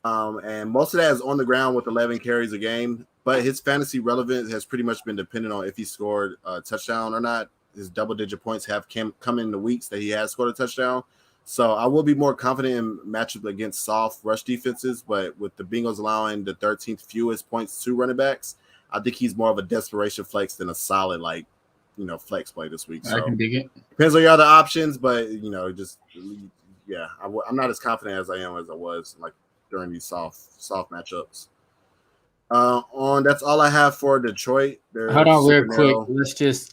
And most of that is on the ground with 11 carries a game. But his fantasy relevance has pretty much been dependent on if he scored a touchdown or not. His double-digit points have come in the weeks that he has scored a touchdown. So I will be more confident in matchup against soft rush defenses. But with the Bengals allowing the 13th fewest points to running backs, I think he's more of a desperation flex than a solid, flex play this week. So I can dig it. Depends on your other options, but, I'm not as confident as I was during these soft matchups. That's all I have for Detroit. Hold on real quick. Let's just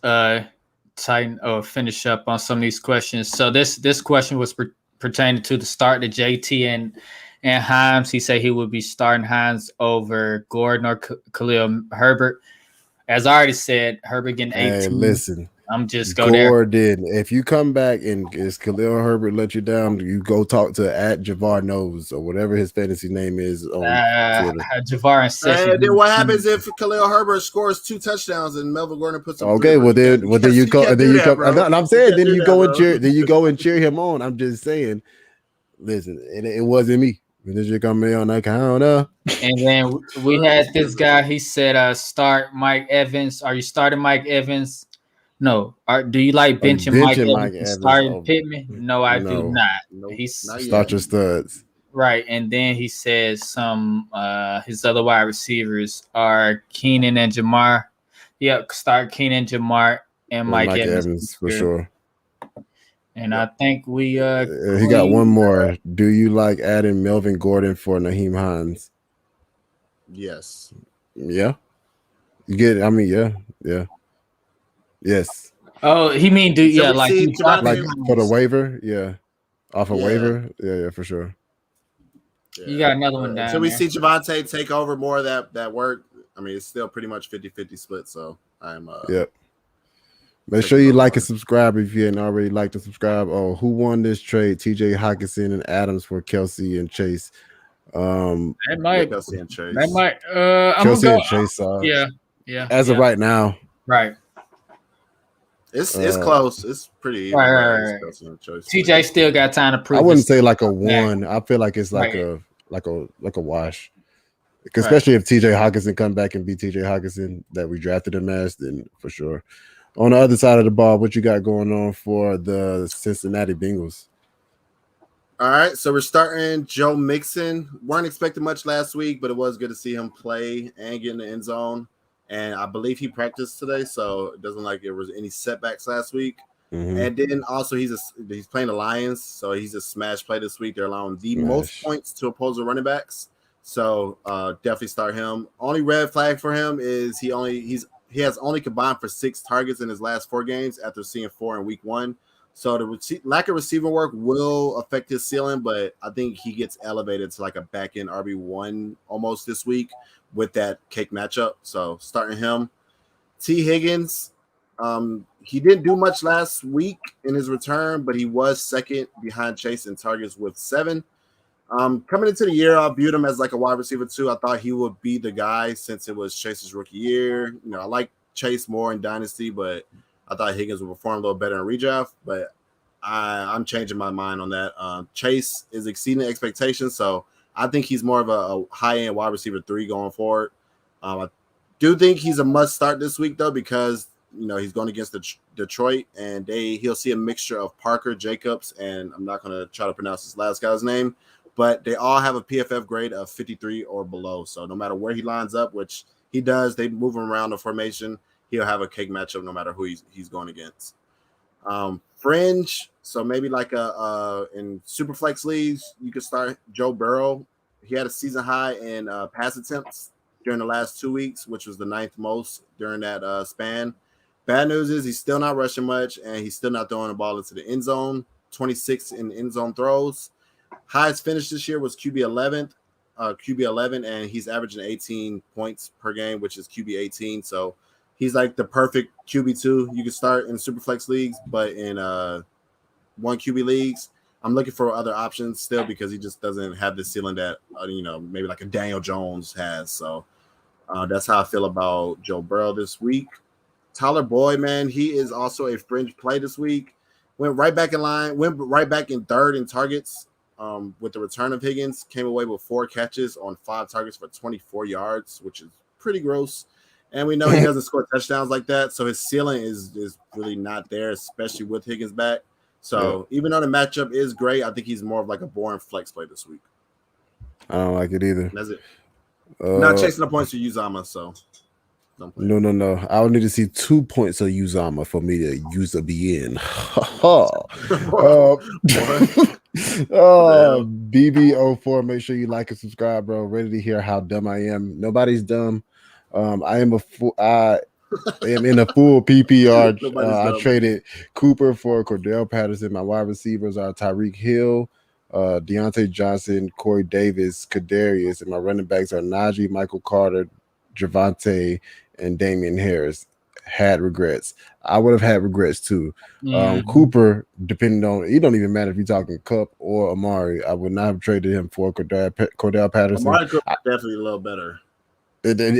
finish up on some of these questions. So this question was pertaining to the start of JT and Himes. He said he would be starting Himes over Gordon or Khalil Herbert. As I already said, Herbert getting 18. Hey, listen, I'm just go there. Gordon, if you come back and is Khalil Herbert let you down, you go talk to @Javar Knows or whatever his fantasy name is on Twitter. Javar and Session. Then what happens if Khalil Herbert scores 2 touchdowns and Melvin Gordon puts up? Okay, then you go. And I'm saying then you go and cheer him on. I'm just saying, listen, it wasn't me. When did you come in on that? I don't know. And then we had this guy. He said, "Start Mike Evans. Are you starting Mike Evans? No. Do you like benching Mike Evans? Starting Pittman? No, I do not. Nope, Start your studs. Right. And then he says his other wide receivers are Keenan and Jamar. Yep, start Keenan, Jamar, and Mike Evans for sure. And I think we he got one more. Do you like adding Melvin Gordon for Nyheim Hines? Yes. Yeah. You get it? I mean, yeah. Yes. Oh, he mean for the waiver? Yeah. Off a waiver? Yeah, for sure. Yeah. You got another one down. So we see Javonte take over more of that work. I mean, it's still pretty much 50-50 split, so I'm Yep. Make sure you like and subscribe if you hadn't already liked and subscribe. Oh, who won this trade? TJ Hockenson and Adams for Kelsey and Chase. That might. Kelsey and Chase. That might. Kelsey and Chase. Yeah. As of right now. Right. It's close. It's pretty. Right. TJ still got time to prove. I wouldn't say like a 1. I feel like it's like a wash. Especially if TJ Hockenson come back and be TJ Hockenson that we drafted him as, then for sure. On the other side of the ball, what you got going on for the Cincinnati Bengals? All right, so we're starting Joe Mixon. Weren't expecting much last week, but it was good to see him play and get in the end zone. And I believe he practiced today, so it doesn't like there was any setbacks last week. Mm-hmm. And then also he's playing the Lions, so he's a smash play this week. They're allowing the most points to opposing running backs, so definitely start him. Only red flag for him is he has only combined for 6 targets in his last 4 games after seeing 4 in week 1. So the lack of receiver work will affect his ceiling, but I think he gets elevated to like a back-end RB1 almost this week with that cake matchup. So starting him. T. Higgins, he didn't do much last week in his return, but he was second behind Chase in targets with 7. Coming into the year, I viewed him as like a wide receiver too. I thought he would be the guy since it was Chase's rookie year. I like Chase more in Dynasty, but I thought Higgins would perform a little better in redraft. But I'm changing my mind on that. Chase is exceeding expectations, so I think he's more of a high-end wide receiver 3 going forward. I do think he's a must start this week though, because he's going against Detroit, and he'll see a mixture of Parker, Jacobs, and I'm not going to try to pronounce this last guy's name, but they all have a PFF grade of 53 or below. So no matter where he lines up, which he does, they move him around the formation, he'll have a cake matchup no matter who he's going against. Fringe, so maybe like in super flex leagues, you could start Joe Burrow. He had a season high in pass attempts during the last 2 weeks, which was the 9th most during that span. Bad news is he's still not rushing much, and he's still not throwing the ball into the end zone. 26 in end zone throws. Highest finish this year was QB 11, and he's averaging 18 points per game, which is QB 18. So he's like the perfect QB2 you can start in Superflex leagues, but in 1 QB leagues, I'm looking for other options still because he just doesn't have the ceiling that maybe like a Daniel Jones has. So that's how I feel about Joe Burrow this week. Tyler Boyd, man, he is also a fringe play this week. Went right back in line, went right back in third in targets with the return of Higgins. Came away with 4 catches on 5 targets for 24 yards, which is pretty gross. And we know he doesn't score touchdowns like that, so his ceiling is really not there, especially with Higgins back. So even though the matchup is great, I think he's more of like a boring flex play this week. I don't like it either. That's it. Not chasing the points for Uzama, so. No. I would need to see 2 points of Uzama for me to use a BN. BB04, make sure you like and subscribe, bro. Ready to hear how dumb I am. Nobody's dumb. I am in a full PPR. I traded Cooper for Cordell Patterson. My wide receivers are Tyreek Hill, Deontay Johnson, Corey Davis, Kadarius, and my running backs are Najee, Michael Carter, Javonte, and Damian Harris. Had regrets. I would have had regrets too. Cooper, depending on, it don't even matter if you're talking Cup or Amari. I would not have traded him for Cordell Patterson. Amari Cooper definitely a little better.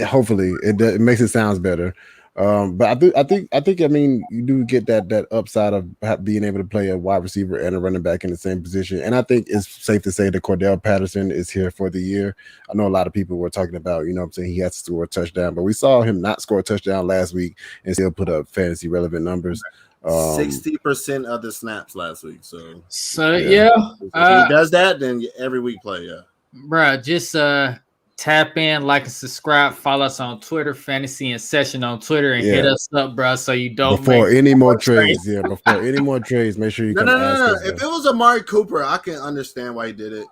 Hopefully it makes it sounds better. But I think you do get that upside of being able to play a wide receiver and a running back in the same position. And I think it's safe to say that Cordell Patterson is here for the year. I know a lot of people were talking about, he has to score a touchdown, but we saw him not score a touchdown last week and still put up fantasy relevant numbers. 60% of the snaps last week. So yeah. If he does that, then every week play, Bro, just tap in, like and subscribe, follow us on Twitter, Fantasy in Session on Twitter, and hit us up, bro, so you don't before any more trades. Before any more trades, make sure you come ask us. If it was Amari Cooper, I can understand why he did it.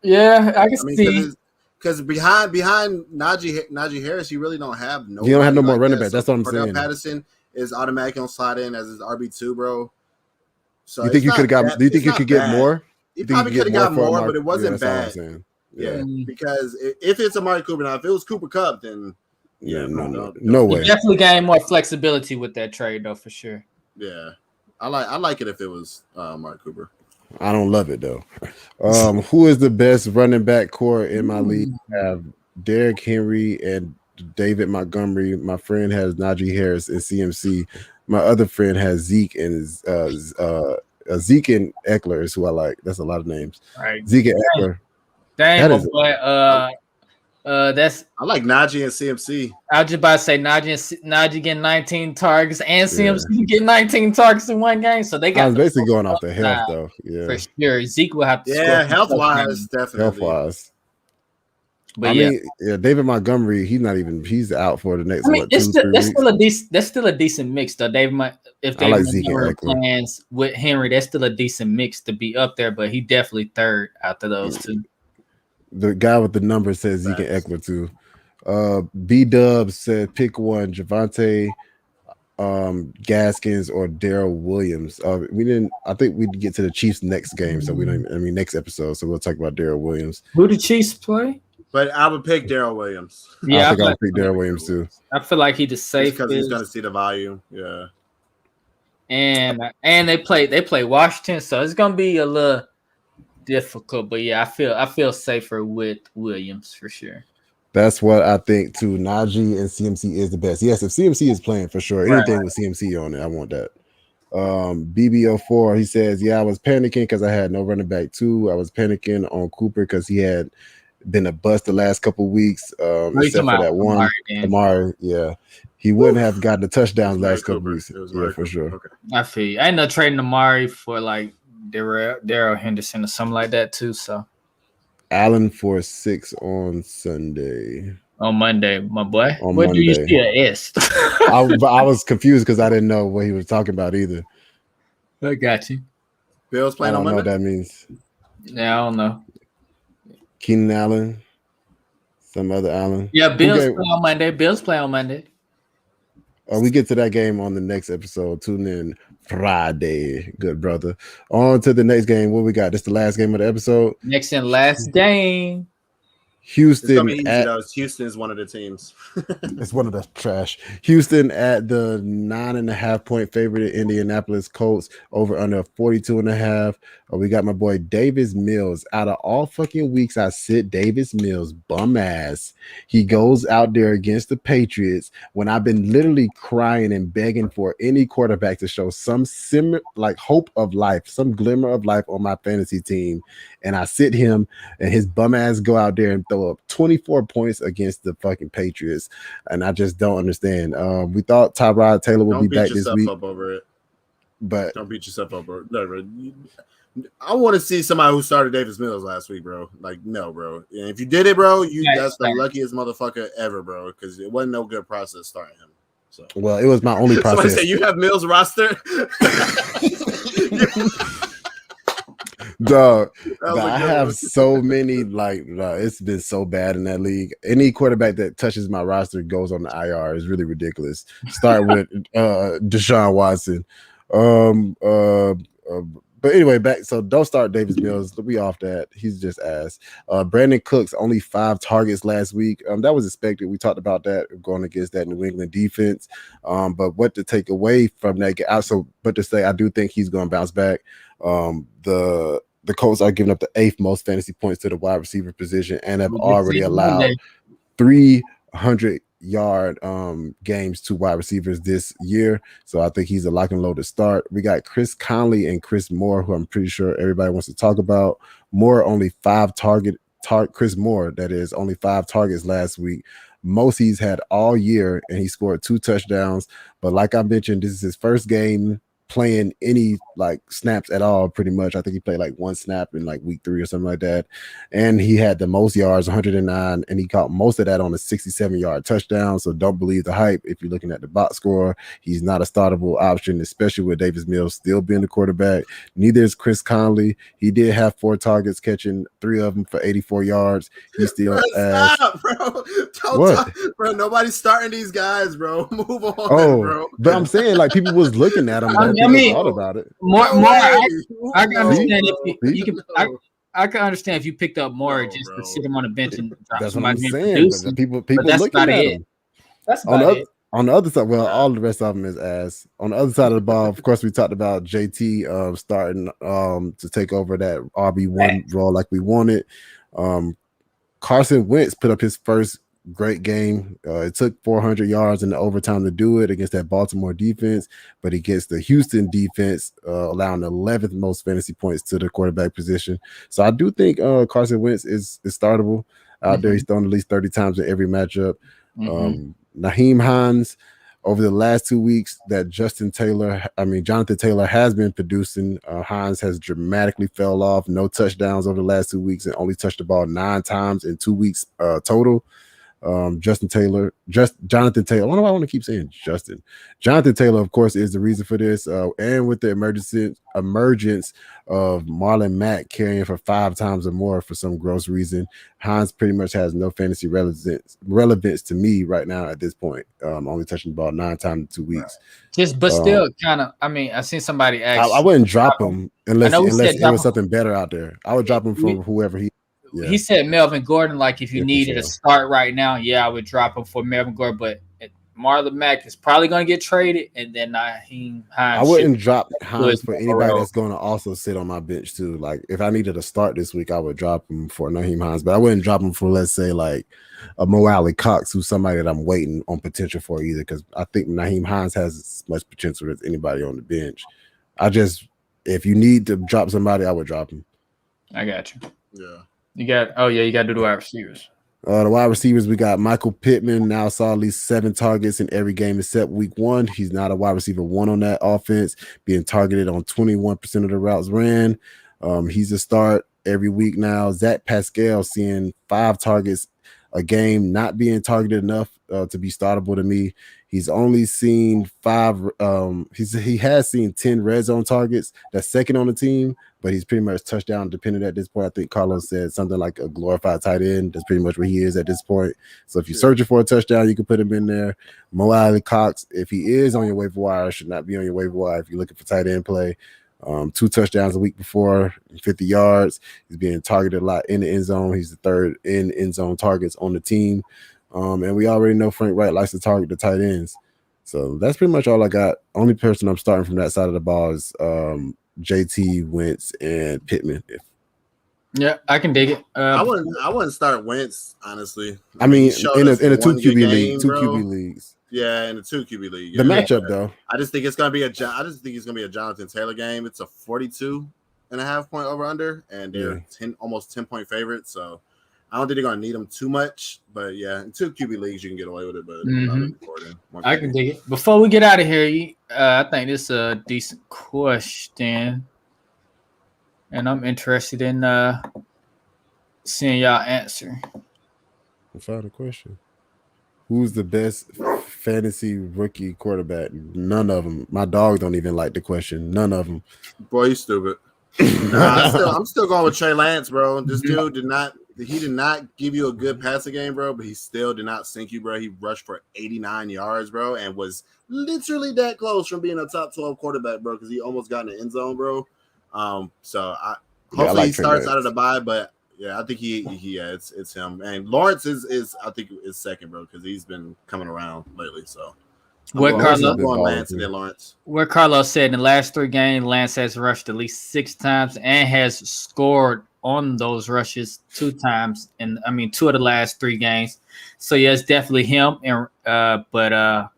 Yeah, I can see. Because behind Najee Harris, you really don't have no. You don't have no more running back. That's what I'm saying. Patterson is automatically on slide in as his RB2, bro. So you think you could have got? Do you think you could get more? You probably could have got more, but it wasn't bad. Yeah, because if it's Amari Cooper, now if it was Cooper Kupp, then no way. You definitely gain more flexibility with that trade, though, for sure. Yeah, I like it if it was Amari Cooper. I don't love it though. Who is the best running back core in my league? I have Derrick Henry and David Montgomery. My friend has Najee Harris and CMC. My other friend has Zeke and Zeke and Eckler is who I like. That's a lot of names. Right. Zeke and Eckler. Dang, that's I like Najee and CMC. I was just about to say Najee getting 19 targets and CMC getting 19 targets in one game. So they got. I was basically going off the health though. Yeah, for sure. Zeke will have to. Yeah, health wise, definitely. Health wise. But I mean, David Montgomery, he's out for the next. That's still a decent mix though. If Montgomery plans with Henry, that's still a decent mix to be up there. But he definitely third after those two. The guy with the number says Zeke and Eckler too. B-Dub said pick one: Javonte, Gaskins, or Darrell Williams. We didn't. I think we'd get to the Chiefs next game, so we don't. Next episode, so we'll talk about Darrell Williams. Who the Chiefs play? But I would pick Darrell Williams. Yeah, I think I'll pick Darrell Williams too. I feel like he's the safest because he's going to see the volume. Yeah, and they play Washington, so it's going to be a little. difficult, but yeah, I feel safer with Williams for sure. That's what I think too. Najee and CMC is the best. Yes, if CMC is playing for sure, anything with CMC on it, I want that. BBO4, he says, yeah, I was panicking because I had no running back too. I was panicking on Cooper because he had been a bust the last couple weeks, except for that one. Amari, yeah. He wouldn't have gotten the touchdowns last couple weeks. Yeah, for sure. Okay. I feel you. I ended up trading Amari for like Darrell Henderson or something like that too. So Allen for 6 on Sunday. On Monday, my boy. On Where Monday. do you see an S? I was confused because I didn't know what he was talking about either. I got you. Bills I playing don't on know what Monday? that means. Yeah, I don't know. Keenan Allen, some other Allen. Yeah, Bills play on Monday. Bills play on Monday. We get to that game on the next episode. Tune in Friday, good brother. On to the next game. What we got? This the last game of the episode. Next and last game. It's gonna Houston be easy, at though. Houston is one of the teams. it's one of the trash. Houston at the 9.5 point favorite at Indianapolis Colts over under 42.5. We got my boy Davis Mills. Out of all fucking weeks, I sit Davis Mills bum ass. He goes out there against the Patriots when I've been literally crying and begging for any quarterback to show some like hope of life, some glimmer of life on my fantasy team. And I sit him and his bum ass go out there and throw up 24 points against the fucking Patriots. And I just don't understand. We thought Tyrod Taylor would be back this week. Up over it. But don't beat yourself up over it. No, I want to see somebody who started Davis Mills last week, bro. Like, no, bro. And if you did it, bro, that's the luckiest motherfucker ever, bro. Because it wasn't no good process starting him. So, well, it was my only process. Somebody said you have Mills roster. Dog, I have so many, it's been so bad in that league. Any quarterback that touches my roster goes on the IR. It's really ridiculous. Start with Deshaun Watson. But anyway, back. So don't start Davis Mills. We off that. He's just ass. Brandon Cooks only 5 targets last week. That was expected. We talked about that going against that New England defense. But what to take away from that? But to say, I do think he's going to bounce back. The Colts are giving up the 8th most fantasy points to the wide receiver position and have already allowed 300-yard games to wide receivers this year. So I think he's a lock and load to start. We got Chris Conley and Chris Moore, who I'm pretty sure everybody wants to talk about. Moore only 5 Chris Moore, that is, only 5 targets last week. Most he's had all year, and he scored 2 touchdowns. But like I mentioned, this is his first game playing any snaps at all, pretty much. I think he played 1 snap in week 3 or something like that. And he had the most yards, 109, and he caught most of that on a 67-yard touchdown. So don't believe the hype. If you're looking at the box score, he's not a startable option, especially with Davis Mills still being the quarterback. Neither is Chris Conley. He did have 4 targets, catching 3 of them for 84 yards. He's still stop, bro. Bro, nobody's starting these guys, bro. Move on, bro. But I'm saying people was looking at him. Thought about it. More. I can understand I can understand if you picked up more just to sit him on the bench and drop that's somebody. What I'm saying. People looking at him. That's about it. On the other side, well, all the rest of them is ass. On the other side of the ball, of course, we talked about JT starting to take over that RB1 role like we wanted. Carson Wentz put up his first great game. It took 400 yards in the overtime to do it against that Baltimore defense, but he gets the Houston defense, allowing the 11th most fantasy points to the quarterback position. So I do think Carson Wentz is startable out there. He's thrown at least 30 times in every matchup. Nyheim Hines, over the last 2 weeks that Jonathan Taylor has been producing, Hines has dramatically fell off. No touchdowns over the last 2 weeks and only touched the ball 9 times in 2 weeks total. Jonathan Taylor. I don't know why I want to keep saying Justin. Jonathan Taylor, of course, is the reason for this. And with the emergence of Marlon Mack carrying for 5 times or more for some gross reason, Hines pretty much has no fantasy relevance to me right now at this point. Only touching the ball 9 times in 2 weeks. Still kind of. I mean, I seen somebody ask. I wouldn't drop him unless it was something better out there. I would drop him from whoever he. Yeah. He said Melvin Gordon, if you needed a start right now, I would drop him for Melvin Gordon. But Marlon Mack is probably going to get traded, and then Nyheim Hines. I wouldn't drop Hines for anybody Burrow. that's going to also sit on my bench too. Like if I needed a start this week, I would drop him for Nyheim Hines, but I wouldn't drop him for, let's say, like a Mo Alley Cox, who's somebody that I'm waiting on potential for either, because I think Nyheim Hines has as much potential as anybody on the bench. If you need to drop somebody, I would drop him. I got you. Yeah. You got to do the wide receivers. The wide receivers, we got Michael Pittman, now saw at least 7 targets in every game except week 1. He's not a wide receiver 1 on that offense, being targeted on 21% of the routes ran. He's a start every week now. Zach Pascal seeing 5 targets a game, not being targeted enough to be startable to me. He's only seen 5. He has seen 10 red zone targets. That's second on the team, but he's pretty much touchdown dependent at this point. I think Carlos said something like a glorified tight end. That's pretty much where he is at this point. So if you're searching for a touchdown, you can put him in there. Mo Alley Cox, if he is on your waiver wire, should not be on your waiver wire if you're looking for tight end play. 2 touchdowns a week before, 50 yards. He's being targeted a lot in the end zone. He's the 3rd in end zone targets on the team. And we already know Frank Wright likes to target the tight ends. So that's pretty much all I got. Only person I'm starting from that side of the ball is JT, Wentz, and Pittman. Yeah, I can dig it. I wouldn't start Wentz, honestly. I mean, in a 2 QB game, league, 2 bro. QB leagues. Yeah, in the 2 QB league. The matchup, though. I just think it's gonna be a Jonathan Taylor game. It's a 42.5 point over under, and they're almost 10-point favorites. So I don't think they're gonna need them too much. But yeah, in 2 QB leagues you can get away with it. But I can dig it. Before we get out of here, I think this is a decent question, and I'm interested in seeing y'all answer. What's the question? Who's the best fantasy rookie quarterback? None of them. My dog don't even like the question. None of them. Boy, you stupid. I'm still going with Trey Lance, bro. This dude did not give you a good passing game, bro, but he still did not sink you, bro. He rushed for 89 yards, bro, and was literally that close from being a top 12 quarterback, bro, because he almost got in the end zone, bro. Hopefully he starts out of the bye, but yeah, I think it's him. And Lawrence is I think is second, bro, because he's been coming around lately. So what Carlos said, in the last 3 games, Lance has rushed at least 6 times and has scored on those rushes 2 times, and 2 of the last 3 games. So yeah, it's definitely him. But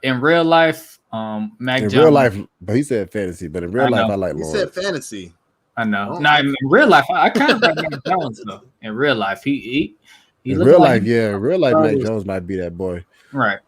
in real life, Mac Jones. Real life, but he said fantasy. But in real life, I like Lawrence. He said fantasy. I know. Oh. Now in real life, I kind of like Mac Jones though. In real life, he in real life, Mac Jones might be that boy. Right.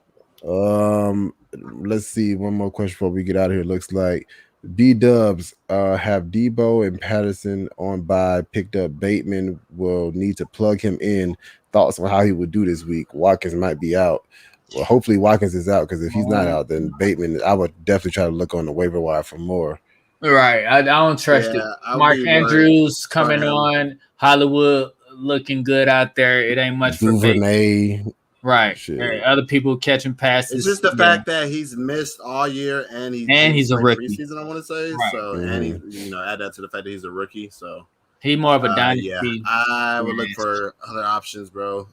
Let's see. One more question before we get out of here. Looks like B-Dubs have Debo and Patterson on bye. Picked up Bateman. Will need to plug him in. Thoughts on how he would do this week? Watkins might be out. Well, hopefully Watkins is out, because if he's not out, then Bateman, I would definitely try to look on the waiver wire for more. Right. I don't trust it. Mark Andrews coming on. Hollywood looking good out there. It ain't much for Bateman. Right. Other people catching passes. It's just the fact that he's missed all year and he's a rookie. Preseason, I want to say. Right. So and he, add that to the fact that he's a rookie. So he more of a dynasty. Yeah, I would look for other options, bro.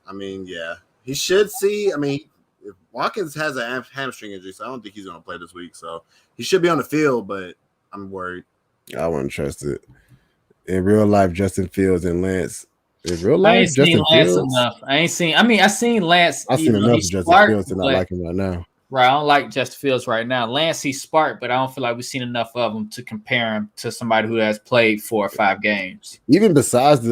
He should see. If Watkins has a hamstring injury, so I don't think he's going to play this week. So he should be on the field, but I'm worried. I wouldn't trust it. In real life, Justin Fields and Lance. In real life, I ain't seen Lance enough. I seen Lance. I've seen enough of Justin Fields to not like him right now. Right, I don't like Justin Fields right now. Lance, he's smart, but I don't feel like we've seen enough of him to compare him to somebody who has played 4 or 5 games. Even besides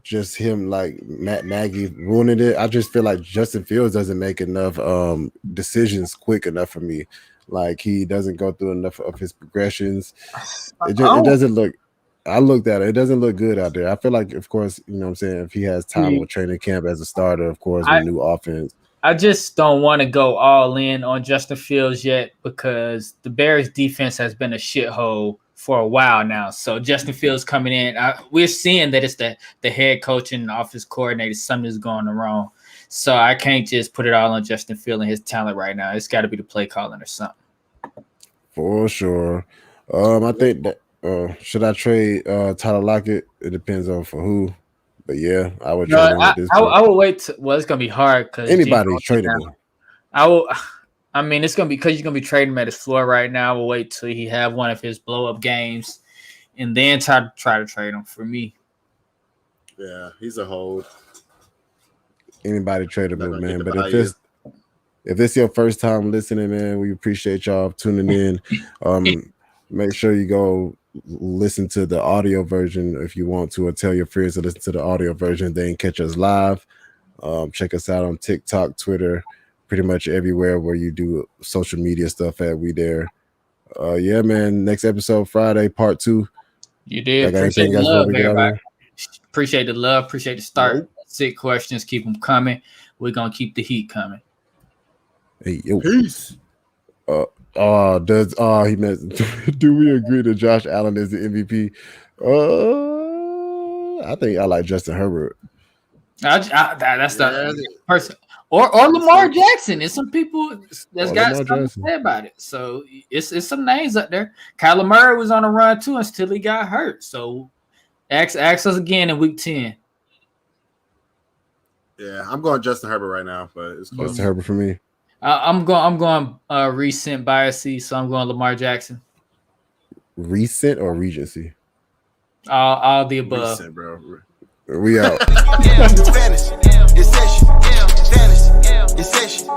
just him, Matt Nagy ruining it, I just feel like Justin Fields doesn't make enough decisions quick enough for me. Like, he doesn't go through enough of his progressions. It doesn't look. I looked at it. It doesn't look good out there. I feel like, of course, you know what I'm saying, if he has time with training camp as a starter, of course, with a new offense. I just don't want to go all in on Justin Fields yet, because the Bears defense has been a shithole for a while now. So Justin Fields coming in, we're seeing that it's the head coach and the offense coordinator. Something's going wrong. So I can't just put it all on Justin Fields and his talent right now. It's got to be the play calling or something. For sure. I think that should I trade Tyler Lockett? It depends on for who. But yeah, I would trade him at this point. I would wait. Well, it's gonna be hard because anybody's tradable. I mean, it's gonna be because you're gonna be trading him at his floor right now. We'll wait till he have one of his blow up games, and then try to trade him. For me, yeah, he's a hold. Anybody tradable, man. But if it's your first time listening, man, we appreciate y'all tuning in. Make sure you go listen to the audio version if you want to, or tell your friends to listen to the audio version. Then catch us live. Check us out on TikTok, Twitter, pretty much everywhere where you do social media stuff at. We there. Yeah, man. Next episode Friday, part 2. You did. Appreciate the love, everybody. Appreciate the love. Appreciate the start. Sick questions. Keep them coming. We're gonna keep the heat coming. Hey, yo. Peace. He meant, do we agree that Josh Allen is the MVP? I think I like Justin Herbert. That's the person. Or Lamar Jackson. There's some people that's got something to say about it. So it's some names up there. Kyler Murray was on a run too until he got hurt. So ask us again in week 10. Yeah, I'm going Justin Herbert right now, but it's close. Justin Herbert for me. I'm going recent biases, so I'm going Lamar Jackson. Recent or Regency? All the above. Recent, bro. We out. Fantasy, it's session. Fantasy, it's session.